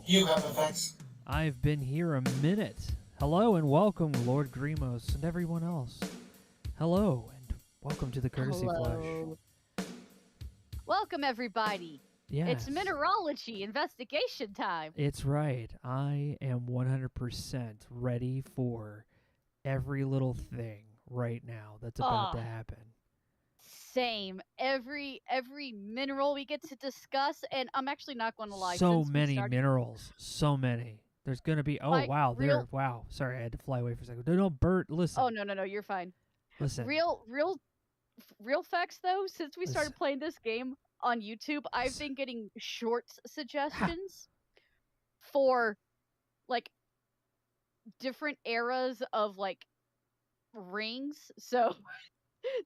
You have effects. I've been here a minute. Hello and welcome, Lord Grimos and everyone else. Hello and welcome to the Courtesy Hello. Welcome, everybody. Flush. It's Yes, mineralogy investigation time. it's right. I am 100% ready for every little thing right now that's about to happen. Same. Every mineral we get to discuss, and I'm actually not going to lie. So since we many started, minerals. So many. There's going to be... Oh, Like, wow. real- Wow. Sorry, I had to fly away for a second. No, Bert, listen. Oh no, you're fine. Listen. Real facts though. Since we started Listen. playing this game on YouTube, I've been getting shorts suggestions for like different eras of like rings. So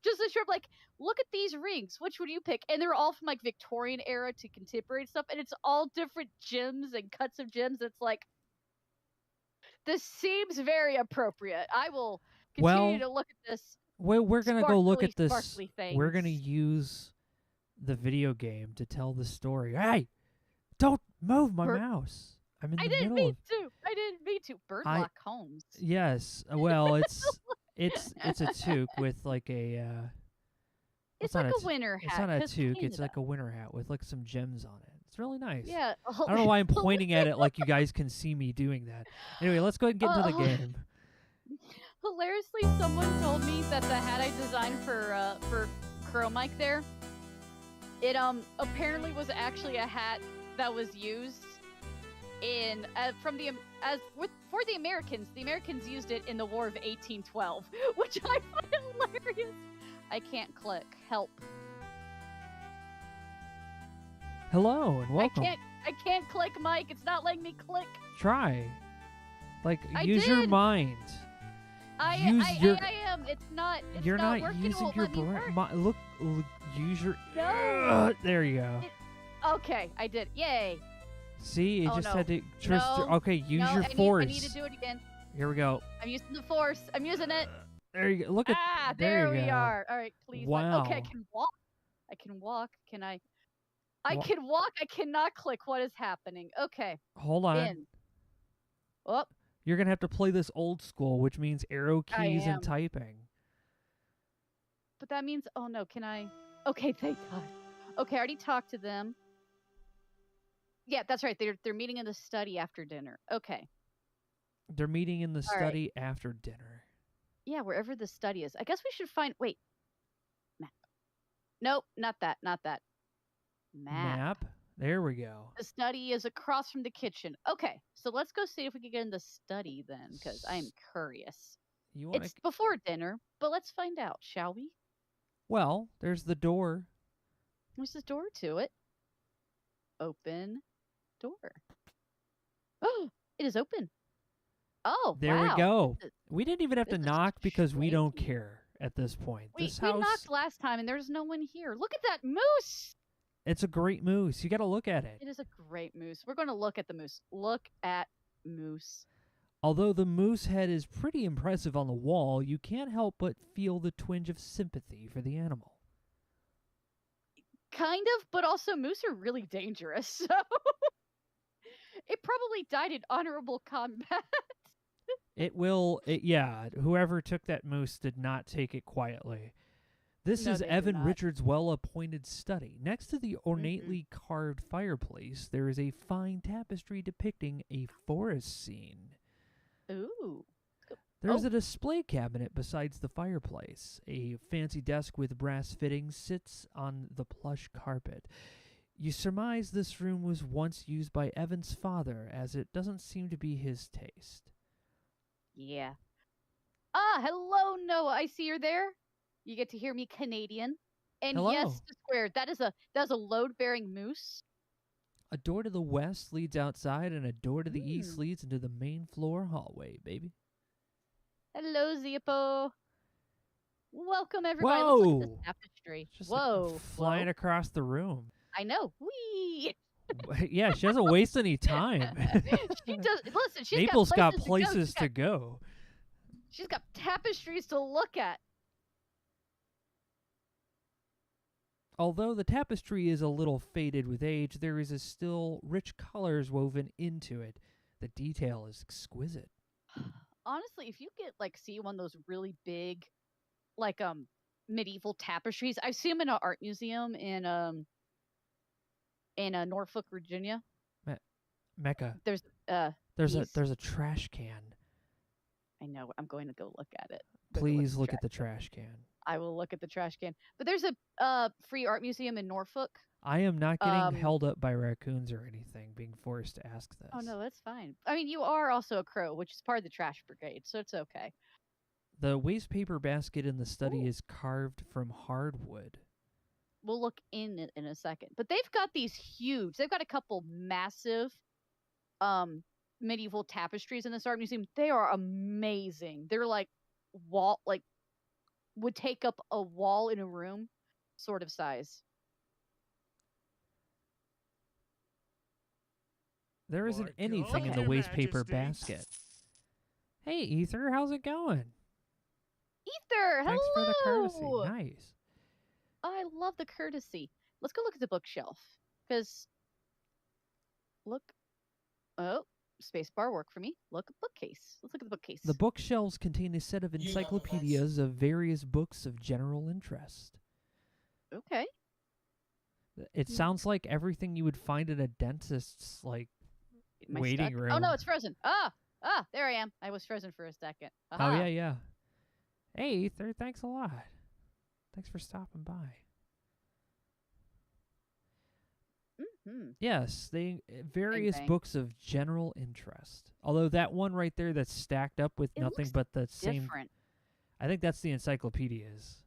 just a short like, look at these rings. Which would you pick? And they're all from like Victorian era to contemporary stuff, and it's all different gems and cuts of gems. It's like, this seems very appropriate. I will continue to look at this. We're going to go look at this. Sparkly things. We're going to use the video game to tell the story. Hey, don't move my mouse. I'm in the I didn't middle mean to. I didn't mean to. Birdlock Holmes. Yes. Well, it's a toque with like a It's like a winter hat. It's not a 'cause toque, it's like Canada. a winter hat with like some gems on it. It's really nice. Yeah. I don't know why I'm pointing at it like you guys can see me doing that. Anyway, let's go ahead and get into the game. Hilariously, someone told me that the hat I designed for Crow Mike there, it apparently was actually a hat that was used in for the Americans. The Americans used it in the War of 1812, which I find hilarious. I can't click. Help. Hello and welcome. I can't click, Mike. It's not letting me click. Try. Like I use your did. mind. I am. It's not. It's You're not working. using It won't your let me brain. work. Look, use your. No. There you go. Okay, I did. Yay. See, it Oh, just no. had to trust. No. Okay, use No, your I force. need to do it again. Here we go. I'm using the force. I'm using it. There you go. Look at. There you we go. are. All right, please. Wow. Okay, I can walk. I can walk. Can I? I Wha- can walk. I cannot click. What is happening? Okay. Hold on. In. Oh, You're gonna have to play this old school, which means arrow I keys am. and typing. but that means. Oh no. Can I? Okay. Thank God. Okay. I already talked to them. Yeah, that's right. They're meeting in the study after dinner. Okay. They're meeting in the All right. study after dinner. Yeah, wherever the study is. I guess we should find. Wait. Map. Nope. Not that. Not that. Map. There we go. The study is across from the kitchen. Okay, so let's go see if we can get in the study then, because I'm curious. You want It's before dinner, but let's find out, shall we? Well, there's the door. There's a door to it. Open door. Oh, it is open. Oh, There wow. we go. This is- We didn't even have to this is knock because we don't strange. care at this point. We This house, knocked last time and there's no one here. Look at that moose! it's a great moose. You got to look at it. It is a great moose. We're going to look at the moose. Look at moose. Although the moose head is pretty impressive on the wall, you can't help but feel the twinge of sympathy for the animal. Kind of, but also moose are really dangerous, so it probably died in honorable combat. Yeah, whoever took that moose did not take it quietly. This No, is they did Evan not. Richards' well-appointed study. Next to the ornately carved fireplace, there is a fine tapestry depicting a forest scene. Ooh. There's a display cabinet besides the fireplace. A fancy desk with brass fittings sits on the plush carpet. You surmise this room was once used by Evan's father, as it doesn't seem to be his taste. Yeah. Ah, hello, Noah. I see you're there. You get to hear me Canadian. And Hello. yes, square. That is a load-bearing moose. A door to the west leads outside, and a door to the east Hmm. leads into the main floor hallway, baby. Hello, Zippo. Welcome, everybody. Let's look at Whoa! this tapestry. It's just like Whoa. flying across the room. I know. Whee! Yeah, she doesn't waste any time. She does. Listen, she's Naples got got places places to to go. She's got tapestries to look at. Although the tapestry is a little faded with age, there is still rich colors woven into it. The detail is exquisite. Honestly, if you get like see one of those really big, like medieval tapestries, I see them in an art museum in Norfolk, Virginia. Mecha, There's there's a trash can. I know. I'm going to go look at it. Please look at the trash can. I will look at the trash can. But there's a free art museum in Norfolk. I am not getting held up by raccoons or anything, being forced to ask this. Oh, no, that's fine. I mean, you are also a crow, which is part of the trash brigade, so it's okay. The waste paper basket in the study is carved from hardwood. We'll look in it in a second. But they've got these huge, they've got a couple massive medieval tapestries in this art museum. They are amazing. They're like would take up a wall in a room sort of size. There isn't anything in the waste paper basket. Hey, Ether, how's it going? Ether, hello! Thanks for the courtesy. Nice. I love the courtesy. Let's go look at the bookshelf. Because, look. Oh, spacebar work for me. Look at the bookcase. Let's look at the bookcase. The bookshelves contain a set of encyclopedias of various books of general interest. Okay. It sounds like everything you would find in a dentist's, waiting room. Oh, no, it's frozen. There I am. I was frozen for a second. Aha. Oh, yeah. Hey, Ether, thanks a lot. Thanks for stopping by. Mm-hmm. Yes, various books of general interest. Although that one right there that's stacked up with nothing but the same. Different. I think that's the encyclopedias.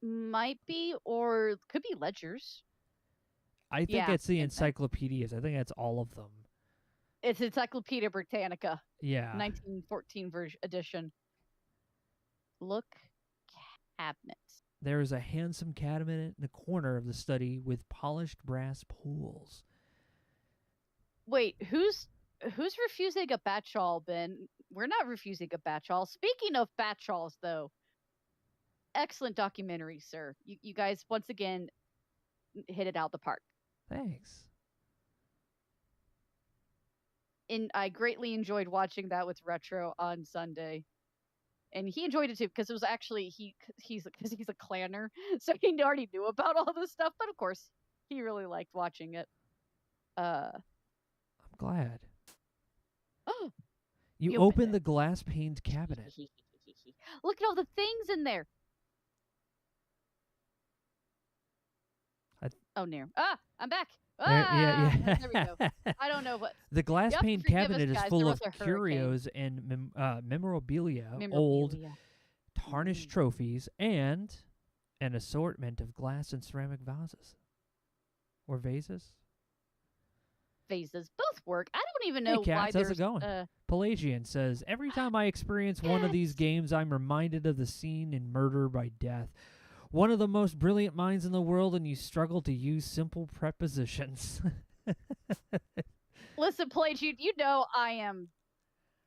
Might be, or could be ledgers. I think it's the encyclopedias. I think that's all of them. It's Encyclopedia Britannica. Yeah. 1914 edition. Look, cabinets. There is a handsome cabinet in the corner of the study with polished brass pools. Wait, who's refusing a batchall, Ben? We're not refusing a batchall. Speaking of batchalls, though, excellent documentary, sir. You guys once again hit it out the park. Thanks. And I greatly enjoyed watching that with Retro on Sunday. And he enjoyed it too because it was actually he's a clanner, so he already knew about all this stuff. But of course, he really liked watching it. I'm glad. You opened the glass-paned cabinet. Look at all the things in there. Oh, near. I'm back. Yeah. There we go. I don't know what. The glass-paned cabinet is full of curios and memorabilia, old, tarnished trophies, and an assortment of glass and ceramic vases. Or vases? Vases. Both work. I don't even know hey, Kat, why how's it going? Pelagian says, every time I experience one of these games, I'm reminded of the scene in Murder by Death. One of the most brilliant minds in the world, and you struggle to use simple prepositions. Listen, Pelagian, you know I am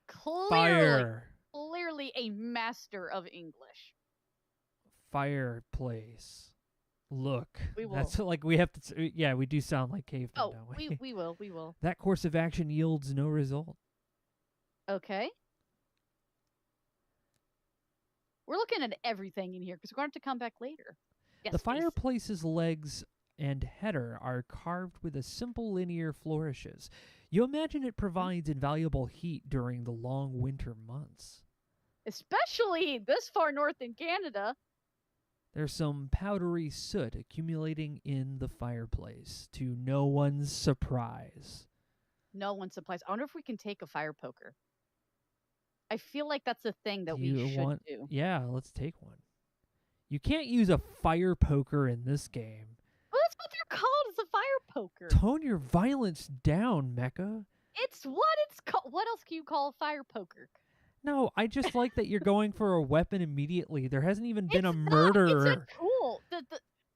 clearly a master of English. Fireplace. Look. We will. That's like we have to. Yeah, we do sound like cavemen, don't we? We will. That course of action yields no result. Okay. We're looking at everything in here because we're going to have to come back later. Yes, the fireplace's legs and header are carved with a simple linear flourishes. You imagine it provides invaluable heat during the long winter months. Especially this far north in Canada. There's some powdery soot accumulating in the fireplace, to no one's surprise. No one's surprised. I wonder if we can take a fire poker. I feel like that's a thing that we should do. Yeah, let's take one. You can't use a fire poker in this game. Well, that's what they're called. It's a fire poker. Tone your violence down, Mecha. It's what it's called. What else can you call a fire poker? No, I just like that you're going for a weapon immediately. There hasn't even been a murder. It's a tool.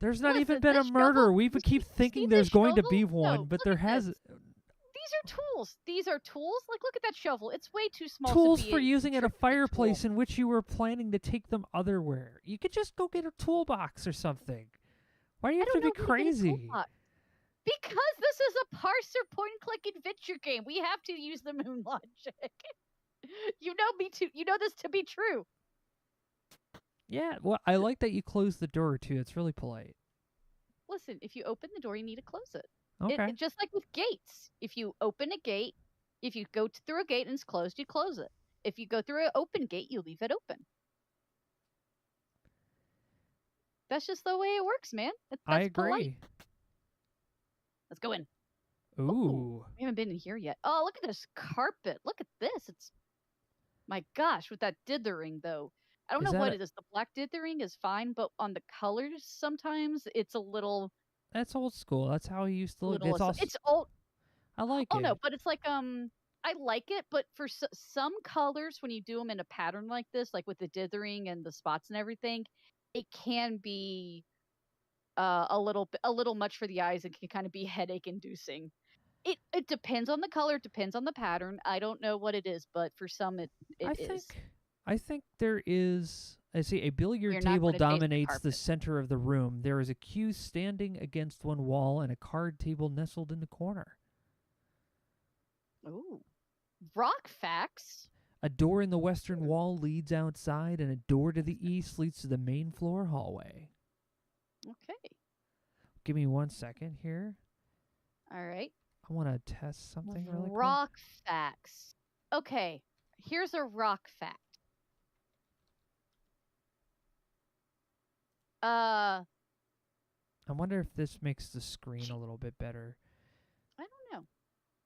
There's not even been a murder. We keep thinking there's going to be one, but there hasn't. These are tools. These are tools. Like, look at that shovel. It's way too small. Tools for using at a fireplace in which you were planning to take them otherwhere. You could just go get a toolbox or something. Why do you I have to don't know be where to get a crazy? toolbox. Because this is a parser point-and-click adventure game. We have to use the moon logic. You know me too. You know this to be true. Yeah, well, I like that you close the door too. It's really polite. Listen, if you open the door, you need to close it. Okay. Just like with gates. If you open a gate, if you go through a gate and it's closed, you close it. If you go through an open gate, you leave it open. That's just the way it works, man. I That's polite. agree. Let's go in. Ooh. We haven't been in here yet. Oh, look at this carpet. Look at this. It's my gosh, with that dithering though. I don't Is know that what it is. The black dithering is fine, but on the colors sometimes it's a little That's old school. That's how he used to look. it's old. I like Oh it. no, but it's like I like it, but for some colors when you do them in a pattern like this, like with the dithering and the spots and everything, it can be a little much for the eyes and can kind of be headache inducing. It depends on the color, it depends on the pattern. I don't know what it is, but for some it is. I think there is. I see a billiard You're not table gonna taste the dominates the carpet. center of the room. There is a cue standing against one wall and a card table nestled in the corner. Ooh. Rock facts. A door in the western wall leads outside, and a door to the east leads to the main floor hallway. Okay. Give me 1 second here. All right. I want to test something really quick. Rock facts. Okay. Here's a rock fact. I wonder if this makes the screen a little bit better. I don't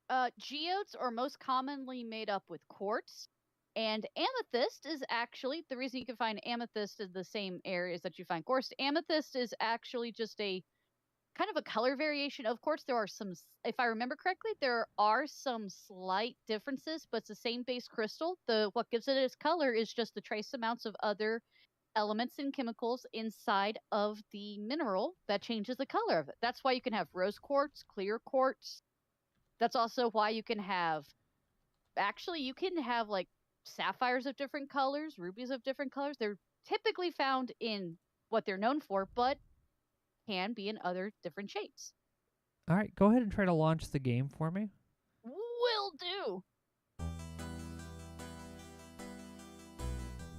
know. Geodes are most commonly made up with quartz, and amethyst is actually the reason you can find amethyst in the same areas that you find quartz. Amethyst is actually just a kind of a color variation of quartz. There are some, if I remember correctly, there are some slight differences, but it's the same base crystal. What gives it its color is just the trace amounts of other elements and chemicals inside of the mineral that changes the color of it. That's why you can have rose quartz, clear quartz. That's also why you can have like sapphires of different colors, rubies of different colors. They're typically found in what they're known for, but can be in other different shapes. All right, go ahead and try to launch the game for me. Will do.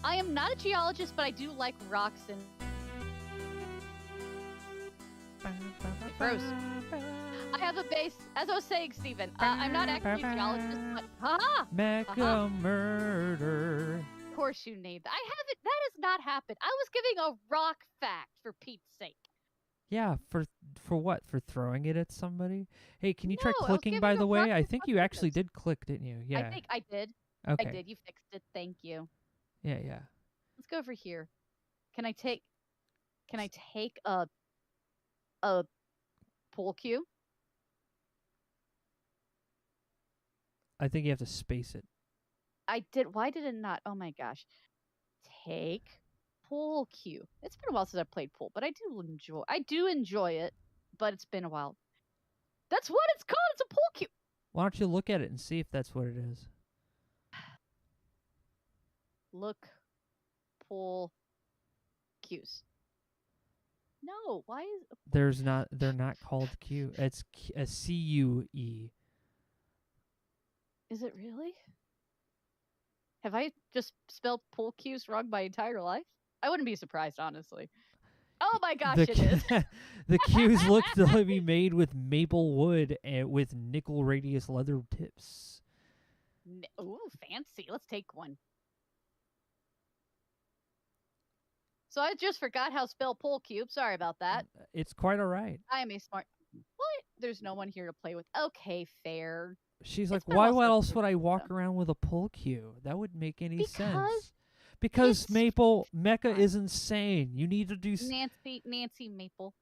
I am not a geologist, but I do like rocks and it froze. I have a base, as I was saying, Steven. I'm not actually a geologist, but Mecha murder. Of course you named that. I haven't. That has not happened. I was giving a rock fact for Pete's sake. Yeah, for what? For throwing it at somebody? Hey, can you try No, I was clicking, giving by a the way? rock I fact think on you actually purpose. did click, didn't you? Yeah. I think I did. Okay. I did. You fixed it. Thank you. Yeah. Let's go over here. Can I take a pool cue? I think you have to space it. I did. Why did it not? Oh my gosh. Take pool cue. It's been a while since I played pool, but I do enjoy it, but it's been a while. That's what it's called. It's a pool cue. Why don't you look at it and see if that's what it is? Look, pool cues. No, why is They're not called Q. It's a CUE. Is it really? Have I just spelled pool cues wrong my entire life? I wouldn't be surprised, honestly. Oh my gosh, it is. The cues look to be made with maple wood and with nickel radius leather tips. Ooh, fancy. Let's take one. So I just forgot how to spell pool cube. Sorry about that. It's quite all right. I am a smart... What? There's no one here to play with. Okay, fair. She's like, why else would I walk around with a pull cue? That wouldn't make any sense. Because Mecha is insane. You need to do... Nancy Maple.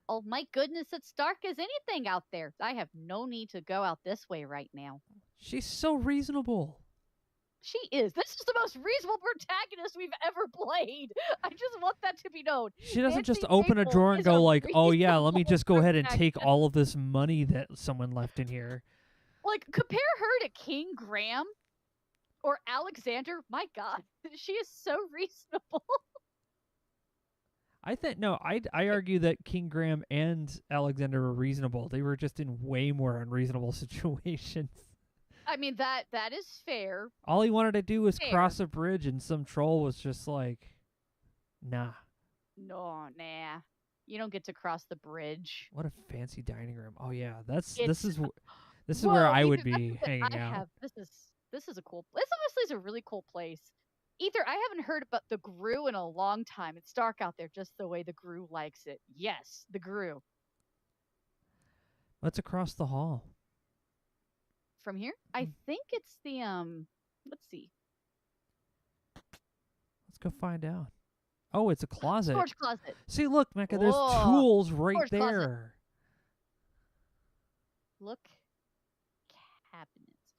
Oh my goodness, it's dark as anything out there. I have no need to go out this way right now. She's so reasonable. She is. This is the most reasonable protagonist we've ever played. I just want that to be known. She doesn't just open a drawer and go like, oh yeah, let me just go ahead and take all of this money that someone left in here. Like, compare her to King Graham or Alexander. My God, she is so reasonable. I think no. I argue that King Graham and Alexander were reasonable. They were just in way more unreasonable situations. I mean that is fair. All he wanted to do was Fair. cross a bridge, and some troll was just like, "Nah." No, nah. You don't get to cross the bridge. What a fancy dining room. Oh yeah, this It's is this is whoa, where I Ether, would that's be what hanging I out. have. This is a cool. This honestly is a really cool place. Ether, I haven't heard about the Gru in a long time. It's dark out there, just the way the Gru likes it. Yes, the Gru. Let's across the hall. From here, I think it's the Let's see. Let's go find out. Oh, it's a closet. Storage closet. See, look, Mecha, there's Whoa. tools right Storage there. closet. Look, cabinets.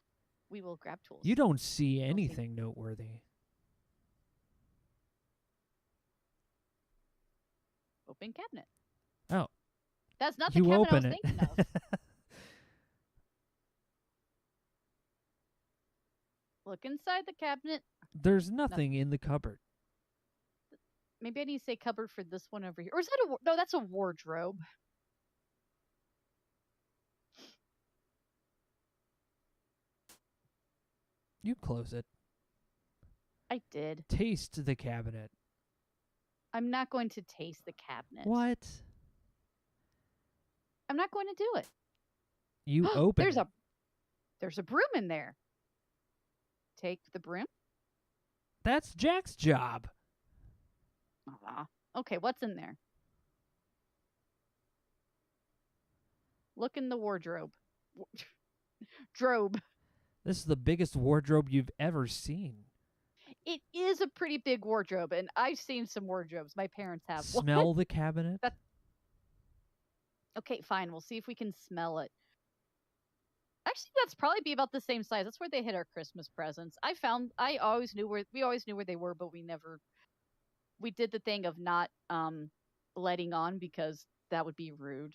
We will grab tools. You don't see anything noteworthy. Open cabinet. Oh. That's not the You cabinet open I was it. thinking of. Look inside the cabinet. There's nothing in the cupboard. Maybe I need to say cupboard for this one over here. Or is that a... No, that's a wardrobe. You close it. I did. Taste the cabinet. I'm not going to taste the cabinet. What? I'm not going to do it. You open it. There's a broom in there. Take the broom. That's Jack's job. Okay, what's in there? Look in the wardrobe. Drobe. This is the biggest wardrobe you've ever seen. It is a pretty big wardrobe, and I've seen some wardrobes. My parents have. Smell the cabinet? Okay, fine. We'll see if we can smell it. Actually, that's probably be about the same size. That's where they hid our Christmas presents. We always knew where they were, but we did the thing of not letting on because that would be rude.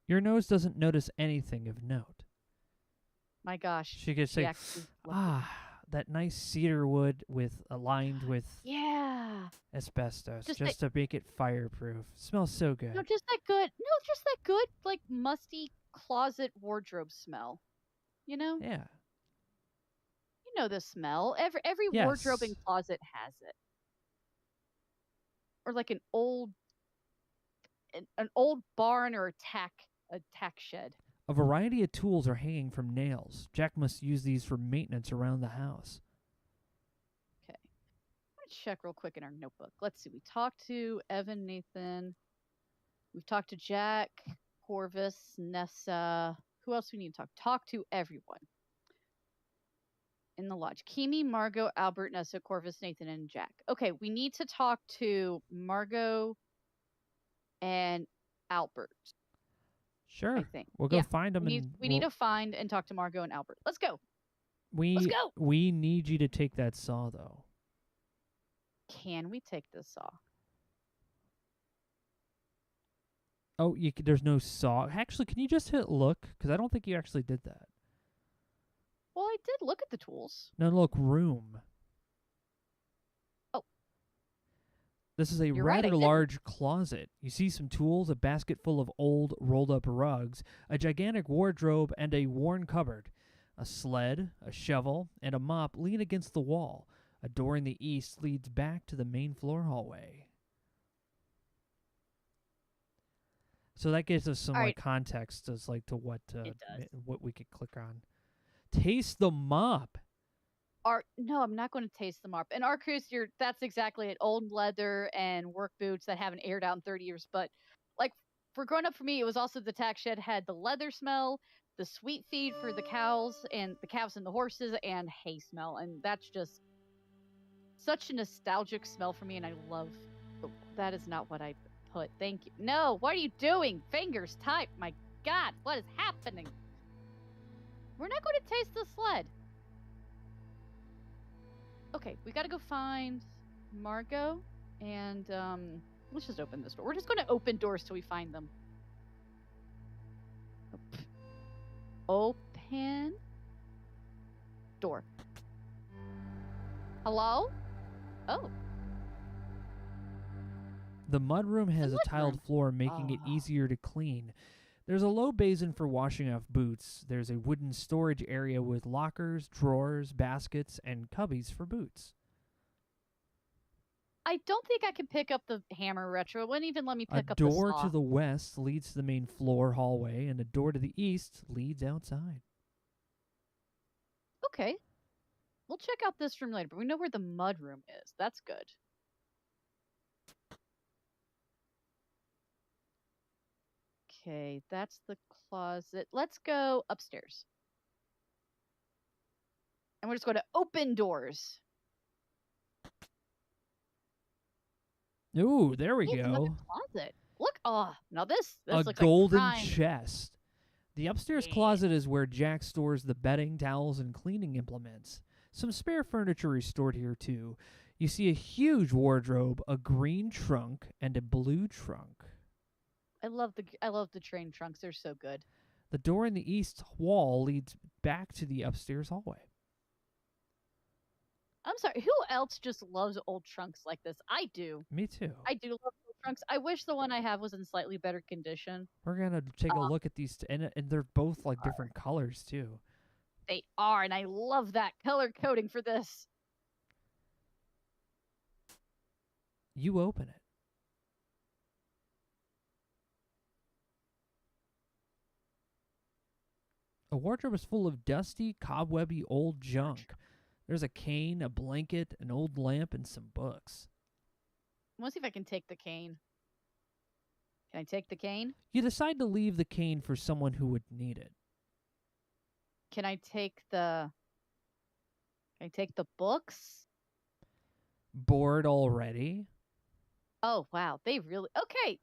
Your nose doesn't notice anything of note. My gosh. She could say, that nice cedar wood aligned with asbestos, just to make it fireproof. Smells so good. No, just that good. No, just that good, like musty closet wardrobe smell. You know? Yeah. You know the smell. Every wardrobe and closet has it. Or like an old barn or a tack shed. A variety of tools are hanging from nails. Jack must use these for maintenance around the house. Okay. Let's check real quick in our notebook. Let's see. We talked to Evan, Nathan. We've talked to Jack, Corvus, Nessa. Who else we need to talk to? Everyone. In the lodge. Kimi, Margot, Albert, Nessa, Corvus, Nathan, and Jack. Okay, we need to talk to Margot and Albert. Sure. I think. We'll go find them. We need to find and talk to Margot and Albert. Let's go. Let's go. We need you to take that saw, though. Can we take this saw? Oh, there's no saw. Actually, can you just hit look? Because I don't think you actually did that. Well, I did look at the tools. No, look, room. Oh. This is a rather large closet. You see some tools, a basket full of old, rolled-up rugs, a gigantic wardrobe, and a worn cupboard. A sled, a shovel, and a mop lean against the wall. A door in the east leads back to the main floor hallway. So that gives us some context as to what we could click on. Taste the mop. No, I'm not going to taste the mop. And our cruise, that's exactly it. Old leather and work boots that haven't aired out in 30 years. But for growing up for me, it was also the tack shed had the leather smell, the sweet feed for the cows and the horses, and hay smell. And that's just such a nostalgic smell for me. And I love that is not what I put. Thank you. No, what are you doing? Fingers type. My God, what is happening? We're not going to taste the sled. Okay, we got to go find Margot, and let's just open this door. We're just going to open doors till we find them. Open door. Hello? Oh, The mudroom has the a tiled mudroom. floor, making it easier to clean. There's a low basin for washing off boots. There's a wooden storage area with lockers, drawers, baskets, and cubbies for boots. I don't think I can pick up the hammer retro. It wouldn't even let me A pick up the door saw. to the west leads to the main floor hallway, and a door to the east leads outside. Okay. We'll check out this room later, but we know where the mud room is. That's good. Okay, that's the closet. Let's go upstairs. And we're just going to open doors. Ooh, there we Hey, it's another go. closet. Look, now this A looks golden like prime. chest. The upstairs Yeah. closet is where Jack stores the bedding, towels, and cleaning implements. Some spare furniture is stored here too. You see a huge wardrobe, a green trunk, and a blue trunk. I love the train trunks. They're so good. The door in the east wall leads back to the upstairs hallway. I'm sorry. Who else just loves old trunks like this? I do. Me too. I do love old trunks. I wish the one I have was in slightly better condition. We're gonna take a look at these, and they're both like different colors too. They are, and I love that color coding for this. You open it. A wardrobe is full of dusty, cobwebby old junk. There's a cane, a blanket, an old lamp, and some books. I want to see if I can take the cane. Can I take the cane? You decide to leave the cane for someone who would need it. Can I take the books? Bored already? Oh wow, they really okay.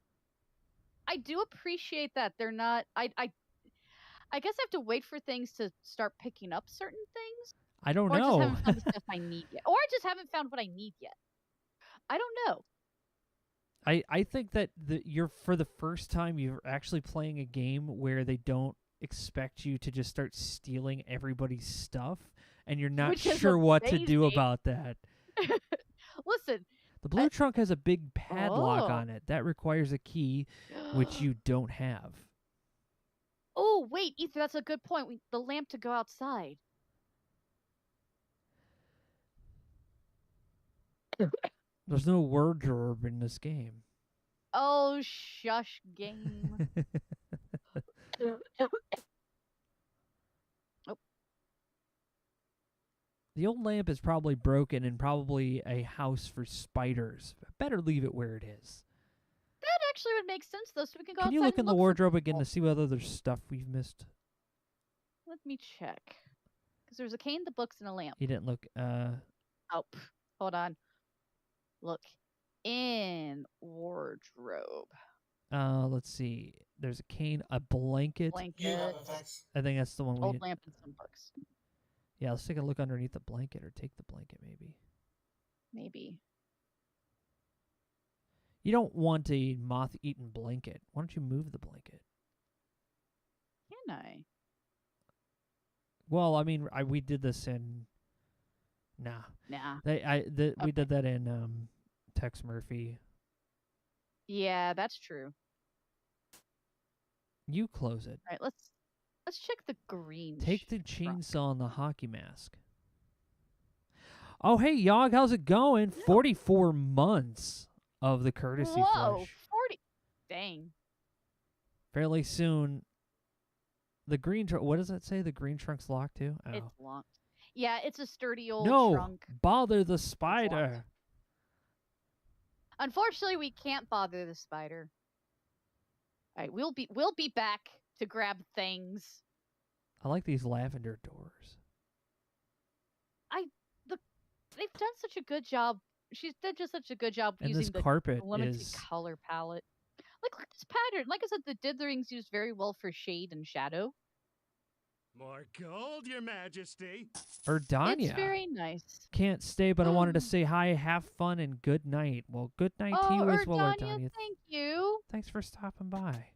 I do appreciate that they're not. I guess I have to wait for things to start picking up certain things. I don't Or know. I just haven't found the stuff I need yet. Or I just haven't found what I need yet. I don't know. I think that you're, for the first time, you're actually playing a game where they don't expect you to just start stealing everybody's stuff, and you're not sure what to do about that. Listen. The blue trunk has a big padlock on it. That requires a key, which you don't have. Oh, wait, Ether, that's a good point. The lamp to go outside. There's no wardrobe in this game. Oh, shush, game. Oh. The old lamp is probably broken and probably a house for spiders. Better leave it where it is. That actually would make sense, though, so we can go outside. Can you look in the wardrobe again to see whether there's stuff we've missed? Let me check. Because there's a cane, the books, and a lamp. You didn't look. Oh, hold on. Look in wardrobe. Let's see. There's a cane, a blanket. Blanket. I think that's the one we. Old lamp and some books. Yeah, let's take a look underneath the blanket, or take the blanket maybe. Maybe. You don't want a moth-eaten blanket. Why don't you move the blanket? Can I? Well, I mean, we did this in. Nah. We did that in Tex Murphy. Yeah, that's true. You close it. All right, let's check the green. Take the chainsaw and the hockey mask. Oh, hey, Yogg, how's it going? 44 months of the courtesy Whoa, flush. 40. Dang. Fairly soon. The green trunk. What does that say? The green trunk's locked too? Oh. It's locked. Yeah, it's a sturdy old trunk. No, bother the spider. Unfortunately, we can't bother the spider. All right, we'll be back to grab things. I like these lavender doors. They've done such a good job. She's done just such a good job And using this the carpet limited is color palette. Like, look at this pattern. Like I said, the ditherin's used very well for shade and shadow. More gold, Your Majesty. Erdania. It's very nice. Can't stay, but I wanted to say hi, have fun, and good night. Well, good night to you as well, Erdania. Thank you. Thanks for stopping by.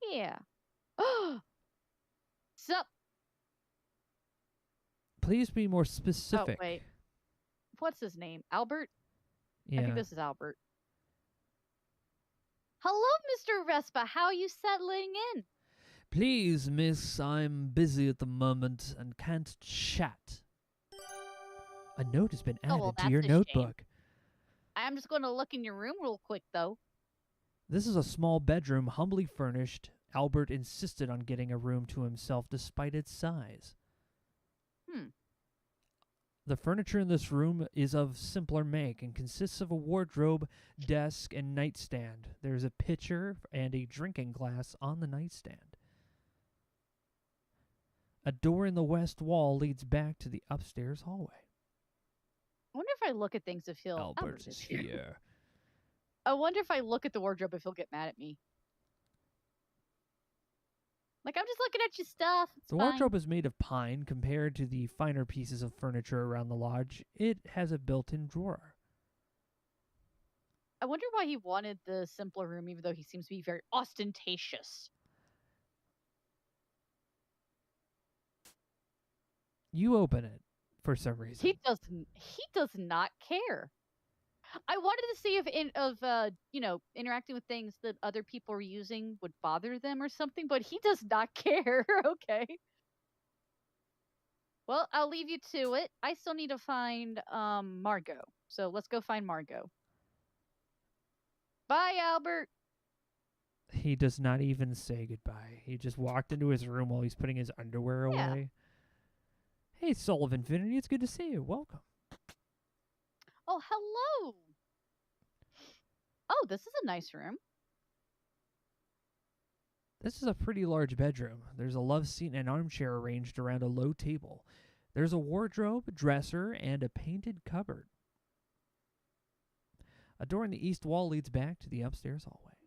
Yeah. Sup? Please be more specific. Oh, wait. what's his name? Albert? Yeah. I think this is Albert. Hello, Mr. Vespa. How are you settling in? Please, miss, I'm busy at the moment and can't chat. A note has been added well, to your that's a shame. notebook. I'm just going to look in your room real quick, though. This is a small bedroom, humbly furnished. Albert insisted on getting a room to himself despite its size. The furniture in this room is of simpler make and consists of a wardrobe, desk, and nightstand. There is a pitcher and a drinking glass on the nightstand. A door in the west wall leads back to the upstairs hallway. I wonder if I look at things if he'll... Albert is here. I wonder if I look at the wardrobe if he'll get mad at me. Like, I'm just looking at your stuff. It's The fine. wardrobe is made of pine compared to the finer pieces of furniture around the lodge. It has a built-in drawer. I wonder why he wanted the simpler room, even though he seems to be very ostentatious. You open it for some reason. He does not care. I wanted to see if interacting with things that other people are using would bother them or something, but he does not care. Okay. Well, I'll leave you to it. I still need to find Margot. So let's go find Margot. Bye, Albert. He does not even say goodbye. He just walked into his room while he's putting his underwear away. Hey, Soul of Infinity, it's good to see you. Welcome. Oh, hello. Oh, this is a nice room. This is a pretty large bedroom. There's a love seat and an armchair arranged around a low table. There's a wardrobe, dresser, and a painted cupboard. A door in the east wall leads back to the upstairs hallway.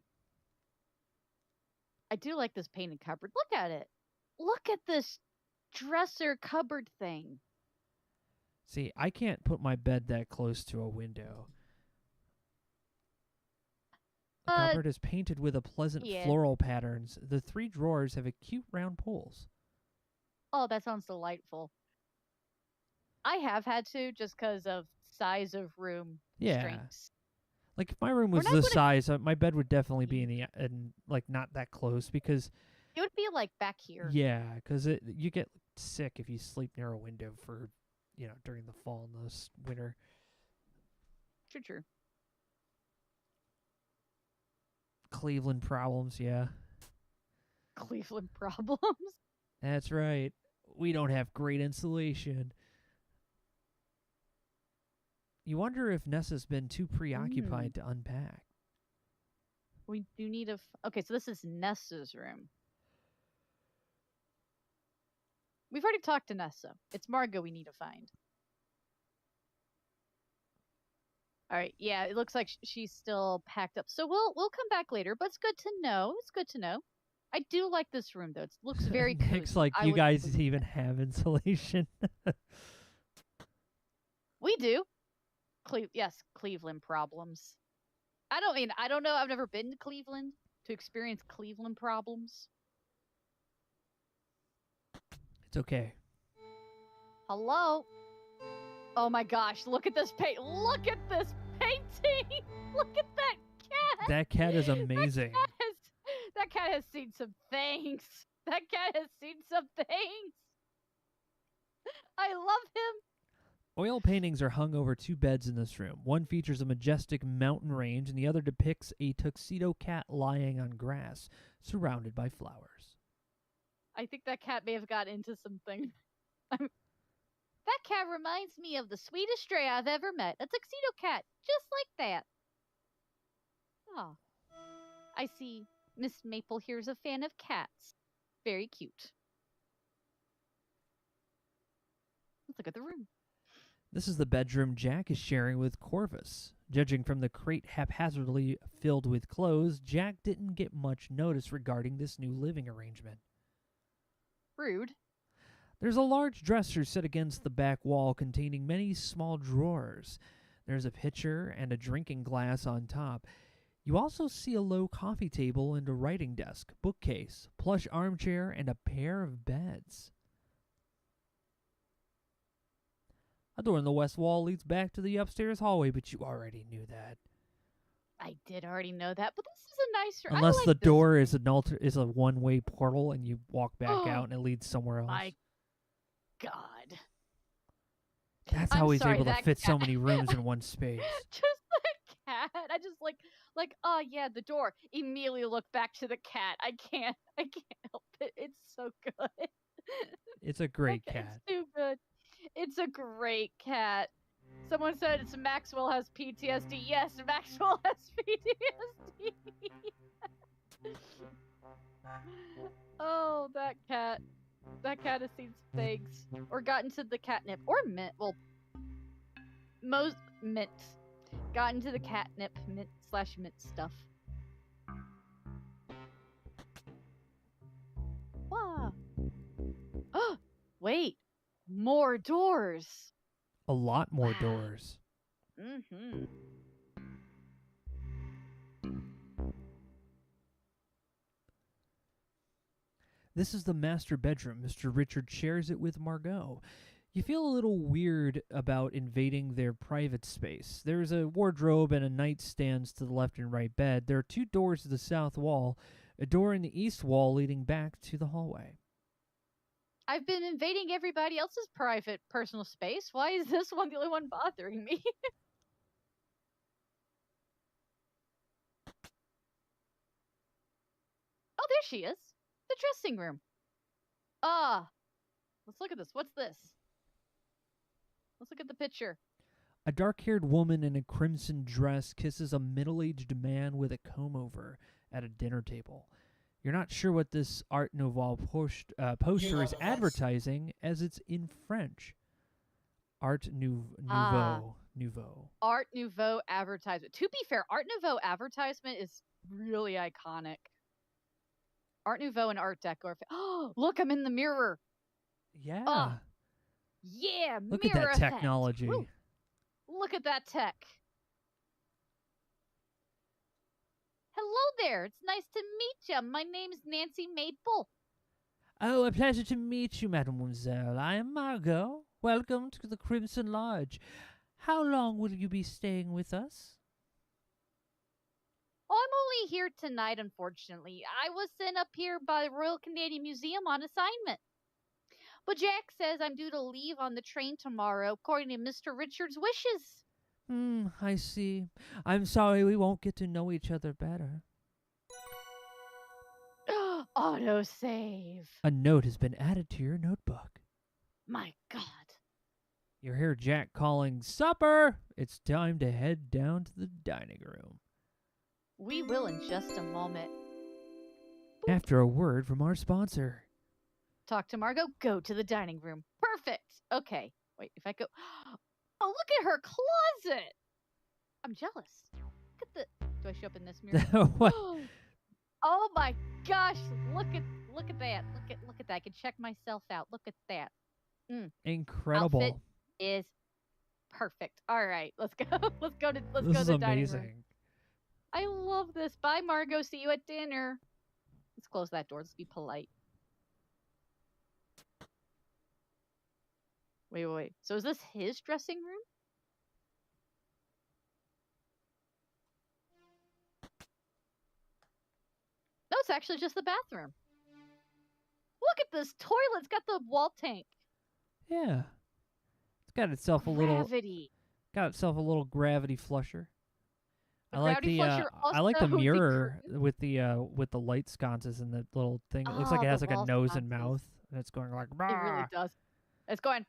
I do like this painted cupboard. Look at it. Look at this dresser cupboard thing. See, I can't put my bed that close to a window. The cupboard is painted with a pleasant floral patterns. The 3 drawers have a cute round pulls. Oh, that sounds delightful. I have had to just because of size of room strengths. Like if my room was this size, my bed would definitely be in not that close because it would be like back here. Yeah, because you get sick if you sleep near a window for during the fall and the winter. True. Cleveland problems, yeah. Cleveland problems? That's right. We don't have great insulation. You wonder if Nessa's been too preoccupied to unpack. We do need okay, so this is Nessa's room. We've already talked to Nessa. It's Margot we need to find. All right, yeah, it looks like she's still packed up. So we'll come back later, but it's good to know. It's good to know. I do like this room though. It looks very cozy. Nick's like, you guys even have insulation. We do. Yes, Cleveland problems. I don't know. I've never been to Cleveland to experience Cleveland problems. It's okay. Hello? Oh my gosh, look at this Look at this painting! Look at that cat! That cat is amazing. That cat has seen some things. That cat has seen some things. I love him. Oil paintings are hung over 2 beds in this room. One features a majestic mountain range, and the other depicts a tuxedo cat lying on grass, surrounded by flowers. I think that cat may have got into something. That cat reminds me of the sweetest stray I've ever met. A tuxedo cat, just like that. Oh, I see Miss Maple here's a fan of cats. Very cute. Let's look at the room. This is the bedroom Jack is sharing with Corvus. Judging from the crate haphazardly filled with clothes, Jack didn't get much notice regarding this new living arrangement. Rude. There's a large dresser set against the back wall containing many small drawers. There's a pitcher and a drinking glass on top. You also see a low coffee table and a writing desk, bookcase, plush armchair, and a pair of beds. A door in the west wall leads back to the upstairs hallway, but you already knew that. I did already know that, but this is a nice room. Unless I like the this door room. is a one-way portal and you walk back out and it leads somewhere else. My God. That's I'm how he's sorry, able to that fit so cat- many rooms in one space. Just the cat. I just oh yeah, the door. Immediately look back to the cat. I can't help it. It's so good. It's a great Okay, cat. it's too good. It's a great cat. Someone said it's Maxwell has PTSD. Yes, Maxwell has PTSD. Oh, that cat. That cat has seen some things. Or got into the catnip. Or mint. Well, most mint. Got into the catnip mint/mint stuff. Wow. Oh, wait. More doors. A lot more Wow. doors. Mm-hmm. This is the master bedroom. Mr. Richard shares it with Margot. You feel a little weird about invading their private space. There's a wardrobe and a nightstand to the left and right bed. There are 2 doors to the south wall, a door in the east wall leading back to the hallway. I've been invading everybody else's private, personal space. Why is this one the only one bothering me? Oh, there she is. The dressing room. Let's look at this. What's this? Let's look at the picture. A dark-haired woman in a crimson dress kisses a middle-aged man with a comb-over at a dinner table. You're not sure what this Art Nouveau poster is advertising, as it's in French. Art Nouveau. Art Nouveau advertisement. To be fair, Art Nouveau advertisement is really iconic. Art Nouveau and Art Deco. Oh, look, I'm in the mirror. Yeah. Yeah, Look at mirror that effect. technology. Woo. Look at that tech. Hello there. It's nice to meet you. My name's Nancy Maple. Oh, a pleasure to meet you, mademoiselle. I am Margot. Welcome to the Crimson Lodge. How long will you be staying with us? Oh, I'm only here tonight, unfortunately. I was sent up here by the Royal Canadian Museum on assignment. But Jack says I'm due to leave on the train tomorrow, according to Mr. Richard's wishes. I see. I'm sorry we won't get to know each other better. Autosave. A note has been added to your notebook. My God. You hear Jack calling, "Supper!" It's time to head down to the dining room. We will in just a moment. After a word from our sponsor. Talk to Margot. Go to the dining room. Perfect. Okay. Wait, if I go... Oh, look at her closet. I'm jealous. Look at the... Do I show up in this mirror? What? Oh my gosh. Look at that. Look at that. I can check myself out. Look at that. Incredible. Outfit is perfect. All right, let's go. Let's go to This is the dining room. amazing. I love this. Bye, Margot. See you at dinner. Let's close that door. Let's be polite. Wait. So is this his dressing room? No, it's actually just the bathroom. Look at this toilet. It's got the wall tank. Yeah. It's got itself Gravity. a little gravity flusher. The I like gravity the flusher also mirror with the light sconces and the little thing. It looks like it has the like a wall nose and sconces. mouth, and it's going like. It really "Bah." does. It's going,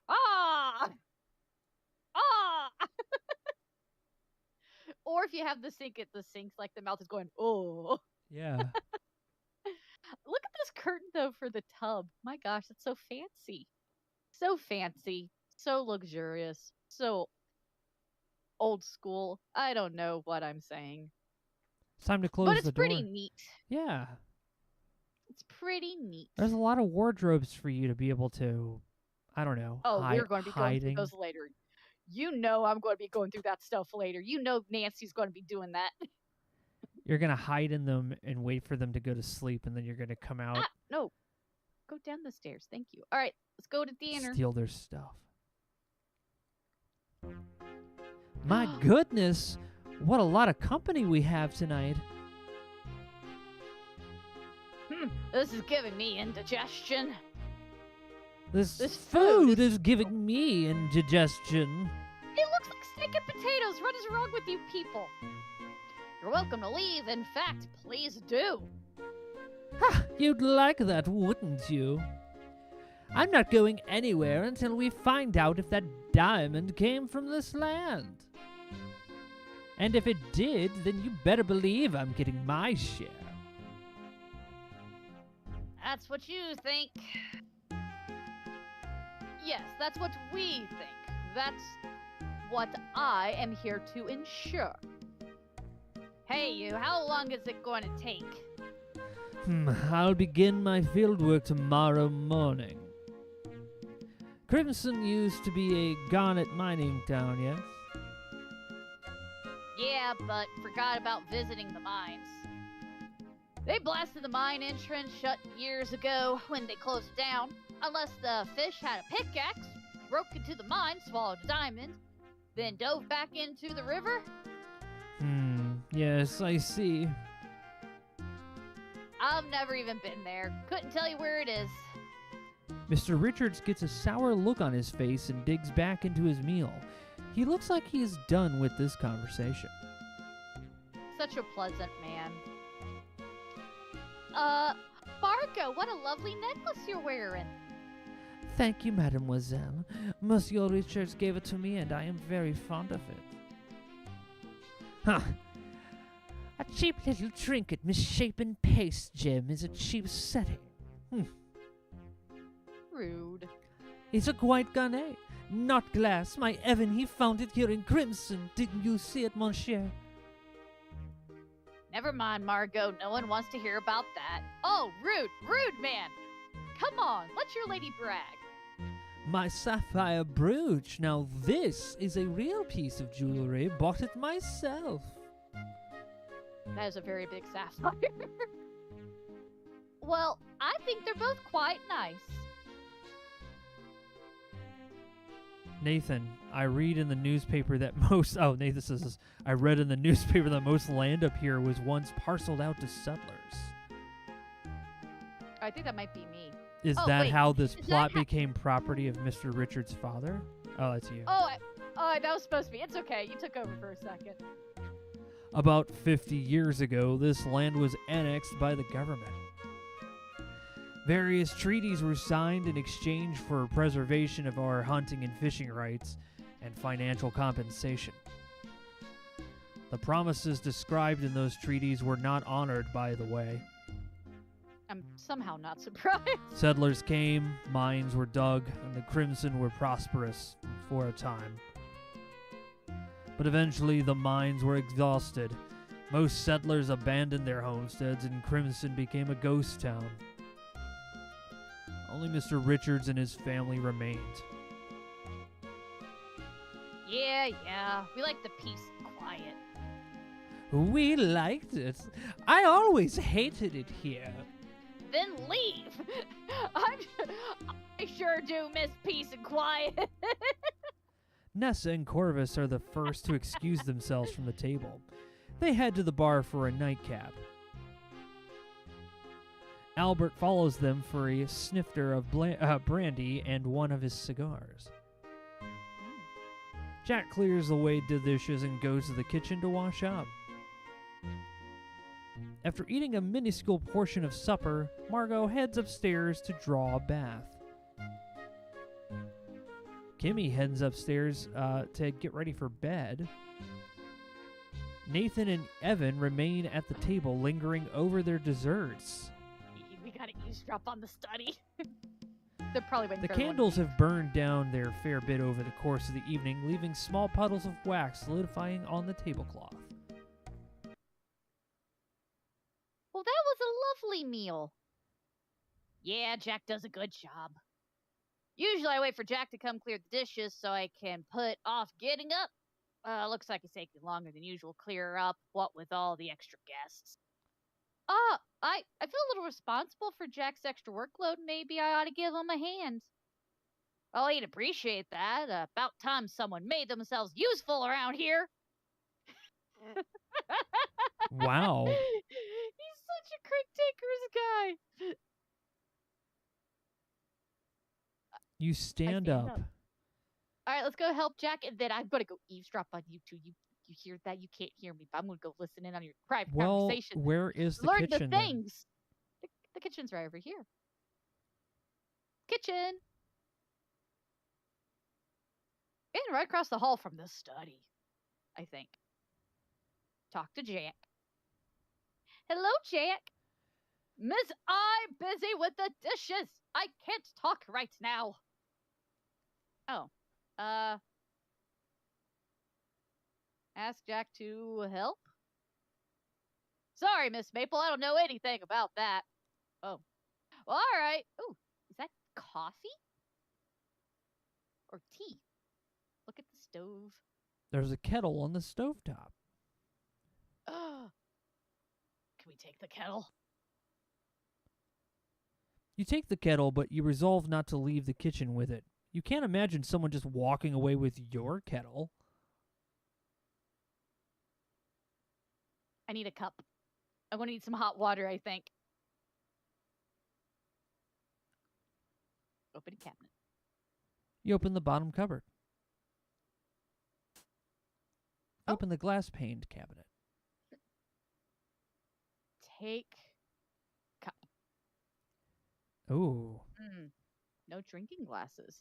Or if you have the sink, the sink's like the mouth is going, oh. Yeah. Look at this curtain, though, for the tub. My gosh, it's so fancy. So fancy. So luxurious. So old school. I don't know what I'm saying. It's time to close But it's the door. pretty neat. Yeah. It's pretty neat. There's a lot of wardrobes for you to be able to, I don't know, we're going to be going through hiding. those later. You know I'm going to be going through that stuff later. You know Nancy's going to be doing that. You're going to hide in them and wait for them to go to sleep, and then you're going to come out. No. Go down the stairs. Thank you. All right, let's go to dinner. Steal their stuff. My goodness, what a lot of company we have tonight. This is giving me indigestion. This This food food is giving me indigestion. It looks like steak and potatoes. What is wrong with you people? You're welcome to leave. In fact, please do. Ha! You'd like that, wouldn't you? I'm not going anywhere until we find out if that diamond came from this land. And if it did, then you better believe I'm getting my share. That's what you think. Yes, that's what we think. That's what I am here to ensure. Hey, you, how long is it going to take? I'll begin my fieldwork tomorrow morning. Crimson used to be a garnet mining town, yes? Yeah, but forgot about visiting the mines. They blasted the mine entrance shut years ago when they closed it down. Unless the fish had a pickaxe, broke into the mine, swallowed a diamond, then dove back into the river. Yes, I see. I've never even been there. Couldn't tell you where it is. Mr. Richards gets a sour look on his face and digs back into his meal. He looks like he is done with this conversation. Such a pleasant man. Marco, what a lovely necklace you're wearing. Thank you, mademoiselle. Monsieur Richards gave it to me, and I am very fond of it. Huh. A cheap little trinket, misshapen paste gem is a cheap setting. Rude. It's a white garnet, not glass. My Evan, he found it here in crimson. Didn't you see it, mon cher? Never mind, Margot. No one wants to hear about that. Oh, rude, rude man. Come on, let your lady brag. My sapphire brooch. Now this is a real piece of jewelry. Bought it myself. That is a very big sapphire. Well, I think they're both quite nice. Nathan, I read in the newspaper that most... Oh, Nathan says, I read in the newspaper that most land up here was once parceled out to settlers. I think that might be me. Is Oh, that wait, how this is plot that became property of Mr. Richards' father? Oh, that's you. Oh, that was supposed to be. It's okay. You took over for a second. About 50 years ago, this land was annexed by the government. Various treaties were signed in exchange for preservation of our hunting and fishing rights and financial compensation. The promises described in those treaties were not honored, by the way. I'm somehow not surprised. Settlers came, mines were dug, and the Crimson were prosperous for a time. But eventually the mines were exhausted. Most settlers abandoned their homesteads, and Crimson became a ghost town. Only Mr. Richards and his family remained. Yeah. We like the peace and quiet. We liked it. I always hated it here. Then leave. I sure do miss peace and quiet. Nessa and Corvus are the first to excuse themselves from the table. They head to the bar for a nightcap. Albert follows them for a snifter of brandy and one of his cigars. Jack clears away the dishes and goes to the kitchen to wash up. After eating a minuscule portion of supper, Margot heads upstairs to draw a bath. Kimmy heads upstairs to get ready for bed. Nathan and Evan remain at the table, lingering over their desserts. We gotta eavesdrop on the study. They're probably waiting The for everyone candles to leave. have burned down their fair bit over the course of the evening, leaving small puddles of wax solidifying on the tablecloth. Well, that was a lovely meal. Yeah, Jack does a good job. Usually I wait for Jack to come clear the dishes so I can put off getting up. Looks like it's taking longer than usual to clear up, what with all the extra guests. I feel a little responsible for Jack's extra workload. Maybe I ought to give him a hand. Well, he'd appreciate that. About time someone made themselves useful around here. Wow. He's such a quick taker's guy. You stand stand up. up. All right, let's go help Jack, and then I'm gonna go eavesdrop on you two. You hear that? You can't hear me, but I'm gonna go listen in on your private Well, conversation. where is the Learn kitchen the then? things. The kitchen's right over here. Kitchen. And right across the hall from the study, I think. Talk to Jack. Hello, Jack. Miss I busy with the dishes. I can't talk right now. Oh. Ask Jack to help? Sorry, Miss Maple, I don't know anything about that. Oh. Well, all right. Ooh, is that coffee? Or tea? Look at the stove. There's a kettle on the stovetop. Can we take the kettle? You take the kettle, but you resolve not to leave the kitchen with it. You can't imagine someone just walking away with your kettle. I need a cup. I'm going to need some hot water, I think. Open cabinet. You open the bottom cupboard. Oh. Open the glass-paned cabinet. Take cup. Ooh. No drinking glasses.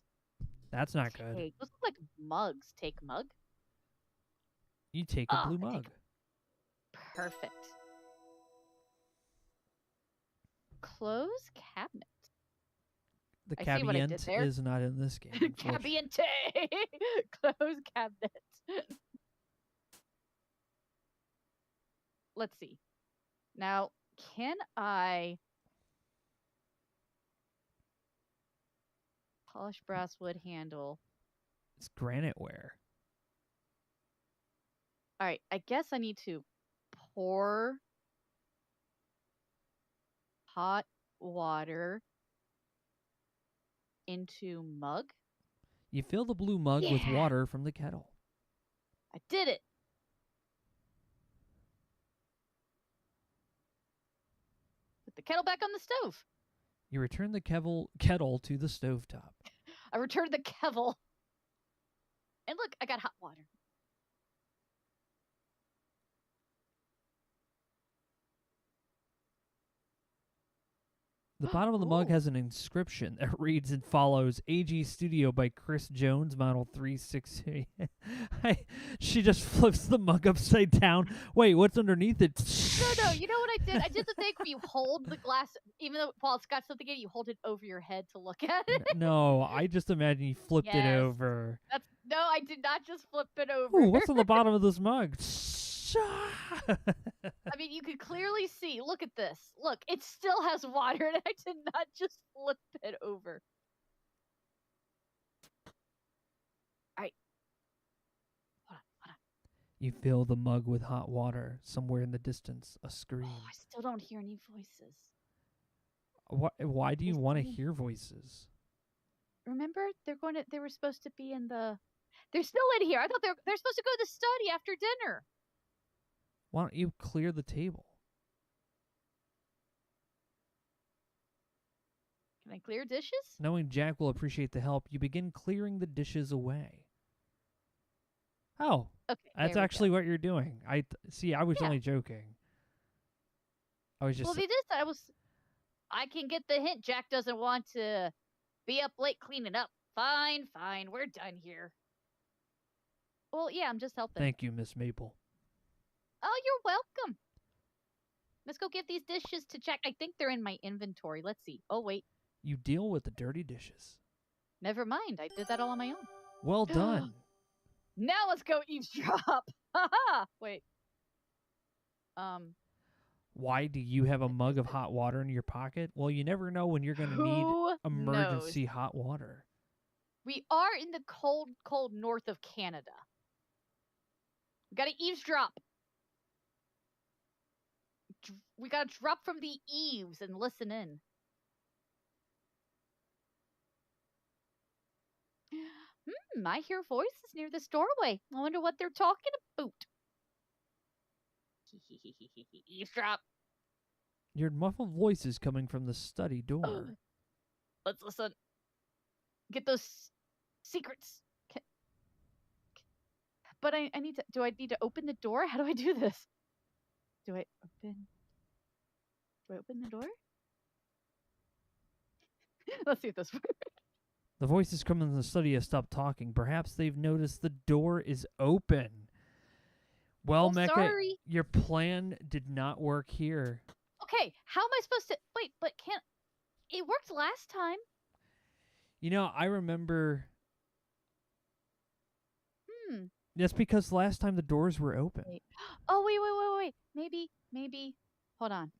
That's not good. Those look like mugs. Take mug. You take a blue mug. Perfect. Close cabinet. The I see what I did cabinet there. is not in this game. Cabinet. Close cabinet. Let's see. Now, can I polish brass wood handle? It's granite ware. All right, I guess I need to pour hot water into mug. You fill the blue mug with water from the kettle. I did it. Put the kettle back on the stove. You return the kettle to the stovetop. I returned the kettle. And look, I got hot water. The bottom of the mug has an inscription that reads and follows AG Studio by Chris Jones, model 360. She just flips the mug upside down. Wait, what's underneath it? No, you know what I did? I did the thing where you hold the glass, even though while it's got something in it, you hold it over your head to look at it. No, I just imagine you flipped it over. No, I did not just flip it over. Ooh, what's on the bottom of this mug? I mean, you can clearly see. Look at this. Look, it still has water, and I did not just flip it over. All right. Hold on. You fill the mug with hot water. Somewhere in the distance, a scream. Oh, I still don't hear any voices. Why do you want to hear voices? Remember, they were supposed to be in the. They're still in here. I thought they're supposed to go to the study after dinner. Why don't you clear the table? Can I clear dishes? Knowing Jack will appreciate the help, you begin clearing the dishes away. Oh, okay, that's actually what you're doing. I was only joking. I was just. Well, I can get the hint. Jack doesn't want to be up late cleaning up. Fine, we're done here. Well, yeah, I'm just helping. Thank you, Miss Maple. Oh, you're welcome. Let's go give these dishes to Jack. I think they're in my inventory. Let's see. Oh, wait. You deal with the dirty dishes. Never mind. I did that all on my own. Well done. Now let's go eavesdrop. Haha. Wait. Why do you have a mug of hot water in your pocket? Well, you never know when you're going to need emergency hot water. We are in the cold, cold north of Canada. We gotta eavesdrop. We gotta drop from the eaves and listen in. I hear voices near this doorway. I wonder what they're talking about. Eavesdrop. Your muffled voice is coming from the study door. Let's listen. Get those secrets. But I need to. Do I need to open the door? How do I do this? Do I open the door? Let's see if this works. The voices coming from the study have stopped talking. Perhaps they've noticed the door is open. Well, Oh, Mecha, sorry. your plan did not work here. Okay, how am I supposed to wait? But can't it worked last time? You know, I remember. Hmm. That's because last time the doors were open. Wait. Oh wait. Maybe. Hold on.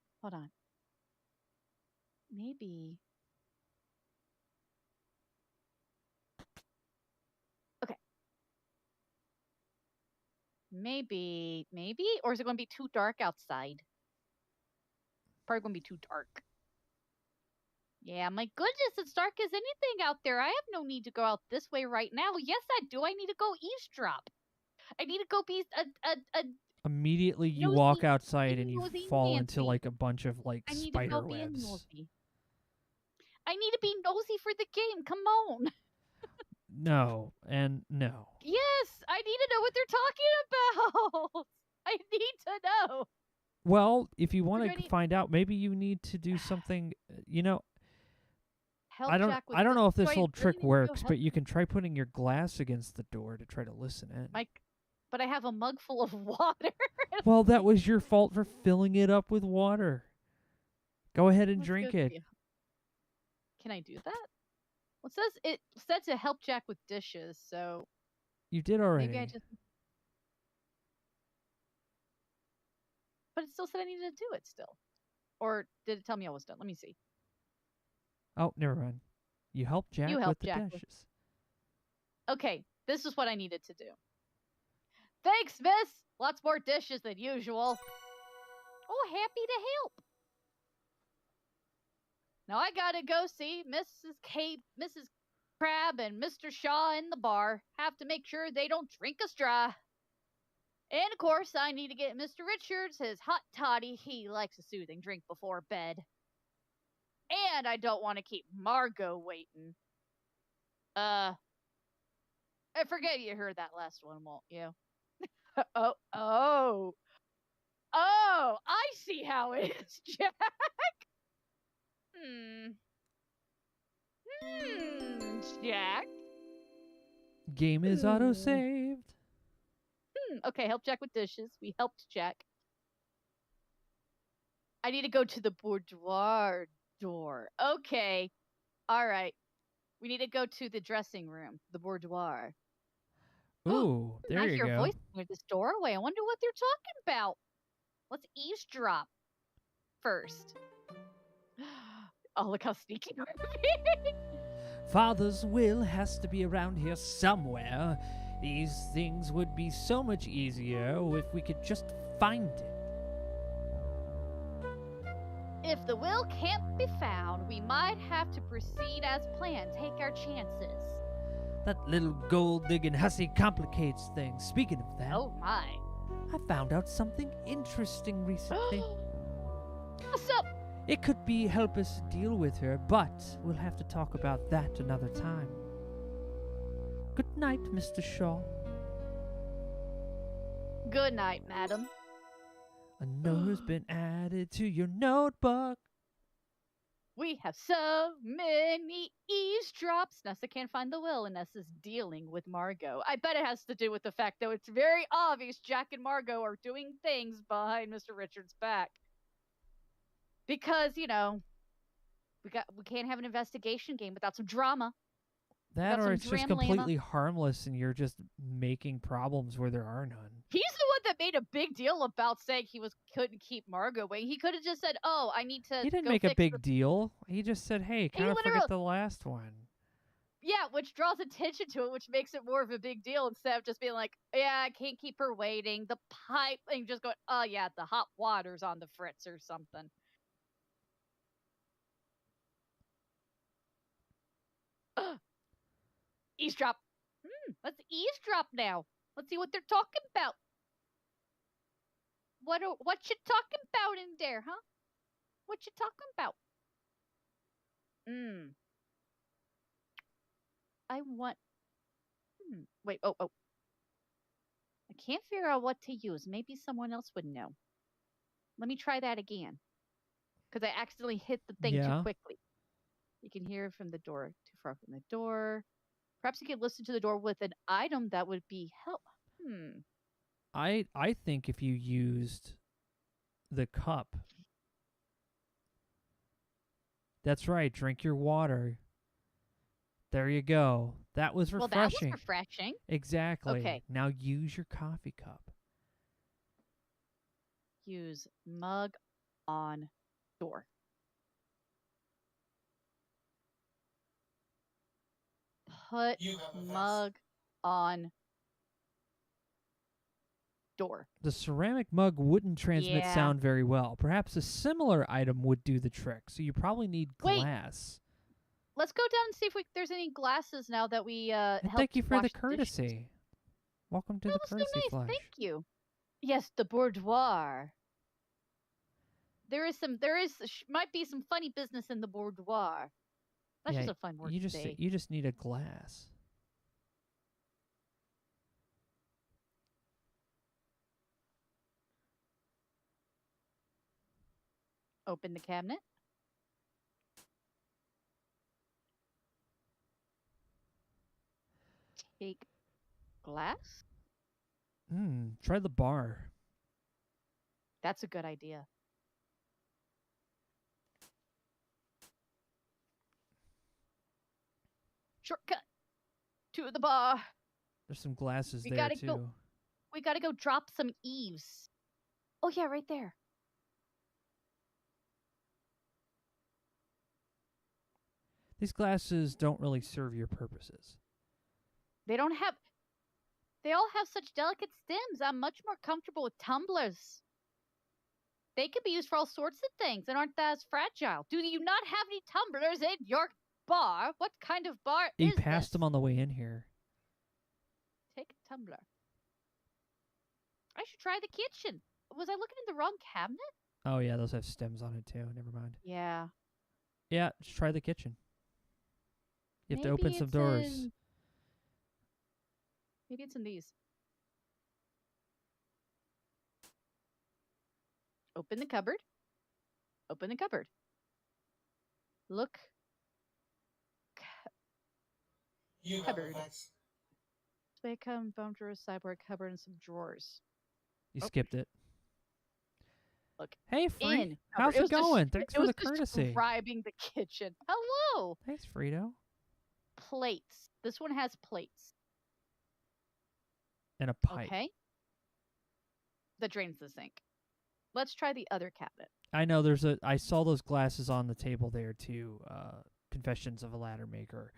Maybe. Okay. Maybe. Or is it going to be too dark outside? Probably going to be too dark. Yeah, my goodness, it's dark as anything out there. I have no need to go out this way right now. Yes, I do. I need to go eavesdrop. I need to go be a Immediately you nosy, walk outside and you nosy fall Nancy. into like a bunch of like I need to spider go be a webs. nosy. I need to be nosy for the game. Come on. No, and no. Yes, I need to know what they're talking about. I need to know. Well, if you do want I to need- find out, maybe you need to do something. You know, Help I don't. Jack with I don't know if do this I whole really trick need to go works, help but you can try putting your glass against the door to try to listen in. But I have a mug full of water. Well, that was your fault for filling it up with water. Go ahead and Let's drink go it. see. Can I do that? Well, it said to help Jack with dishes, so You did already. maybe I just. But it still said I needed to do it still. Or did it tell me I was done? Let me see. Oh, never mind. You helped Jack with helped the Jack with- dishes. Okay, this is what I needed to do. Thanks, miss! Lots more dishes than usual. Oh, happy to help. Now I gotta go see Mrs. Crab, and Mr. Shaw in the bar. Have to make sure they don't drink us dry. And of course, I need to get Mr. Richards his hot toddy. He likes a soothing drink before bed. And I don't want to keep Margot waiting. I forget you heard that last one, won't you? Oh, I see how it is, Jack. Jack. Game is auto-saved. Okay, help Jack with dishes. We helped Jack. I need to go to the boudoir door. Okay. All right. We need to go to the dressing room, the boudoir. Ooh, there I you hear go. voices near this doorway. I wonder what they're talking about. Let's eavesdrop first. Oh, look how sneaky we're being. Father's will has to be around here somewhere. These things would be so much easier if we could just find it. If the will can't be found, we might have to proceed as planned. Take our chances. That little gold-digging hussy complicates things. Speaking of that, Oh my. I found out something interesting recently. What's up? It could be help us deal with her, but we'll have to talk about that another time. Good night, Mr. Shaw. Good night, madam. A note has been added to your notebook. We have so many eavesdrops. Nessa can't find the will, and Nessa's dealing with Margot. I bet it has to do with the fact that it's very obvious Jack and Margot are doing things behind Mr. Richards' back. Because, we can't have an investigation game without some drama. That got or some it's just dram-lama. completely harmless and you're just making problems where there are none. He's the one that made a big deal about saying couldn't keep Margot away. He could have just said, "Oh, I need to." He didn't go make a fix big the-" deal. He just said, hey, kind of literally- forget the last one. Yeah, which draws attention to it, which makes it more of a big deal instead of just being like, "Yeah, I can't keep her waiting." The pipe and just going, "Oh yeah, the hot water's on the fritz or something." Eavesdrop. Let's eavesdrop now. Let's see what they're talking about. What you talking about in there, huh? What you talking about? I want. Wait. Oh. I can't figure out what to use. Maybe someone else would know. Let me try that again. Because I accidentally hit the thing too quickly. You can hear from the door. Too far from the door. Perhaps you could listen to the door with an item that would be help. I think if you used the cup. That's right. Drink your water. There you go. That was refreshing. Well, that was refreshing. Exactly. Okay. Now use your coffee cup. Use mug on door. Put mug on door. The ceramic mug wouldn't transmit sound very well. Perhaps a similar item would do the trick. So you probably need glass. Let's go down and see if there's any glasses now that we thank you for the courtesy. Welcome to the courtesy flash. Thank you. Yes, the boudoir. Might be some funny business in the boudoir. That's just a fun word to say. You just need a glass. Open the cabinet. Take glass. Try the bar. That's a good idea. Shortcut to the bar. There's some glasses there too. We gotta go drop some eaves. Oh yeah, right there. These glasses don't really serve your purposes. They all have such delicate stems. I'm much more comfortable with tumblers. They could be used for all sorts of things and aren't as fragile. Do you not have any tumblers in your bar? What kind of bar is this? You passed them on the way in here. Take a tumbler. I should try the kitchen. Was I looking in the wrong cabinet? Oh yeah, those have stems on it too. Never mind. Yeah. Yeah, just try the kitchen. You have to open some doors. Maybe it's in these. Open the cupboard. Open the cupboard. Look. Cupboard. Display come, bone drawer, sideboard cupboard, and some drawers. You skipped it. Look. Hey, Free. How's it going? Thanks for the courtesy. Describing the kitchen. Hello. Thanks, Frito. Plates. This one has plates. And a pipe. Okay. That drains the sink. Let's try the other cabinet. I know I saw those glasses on the table there too. Confessions of a Ladder Maker.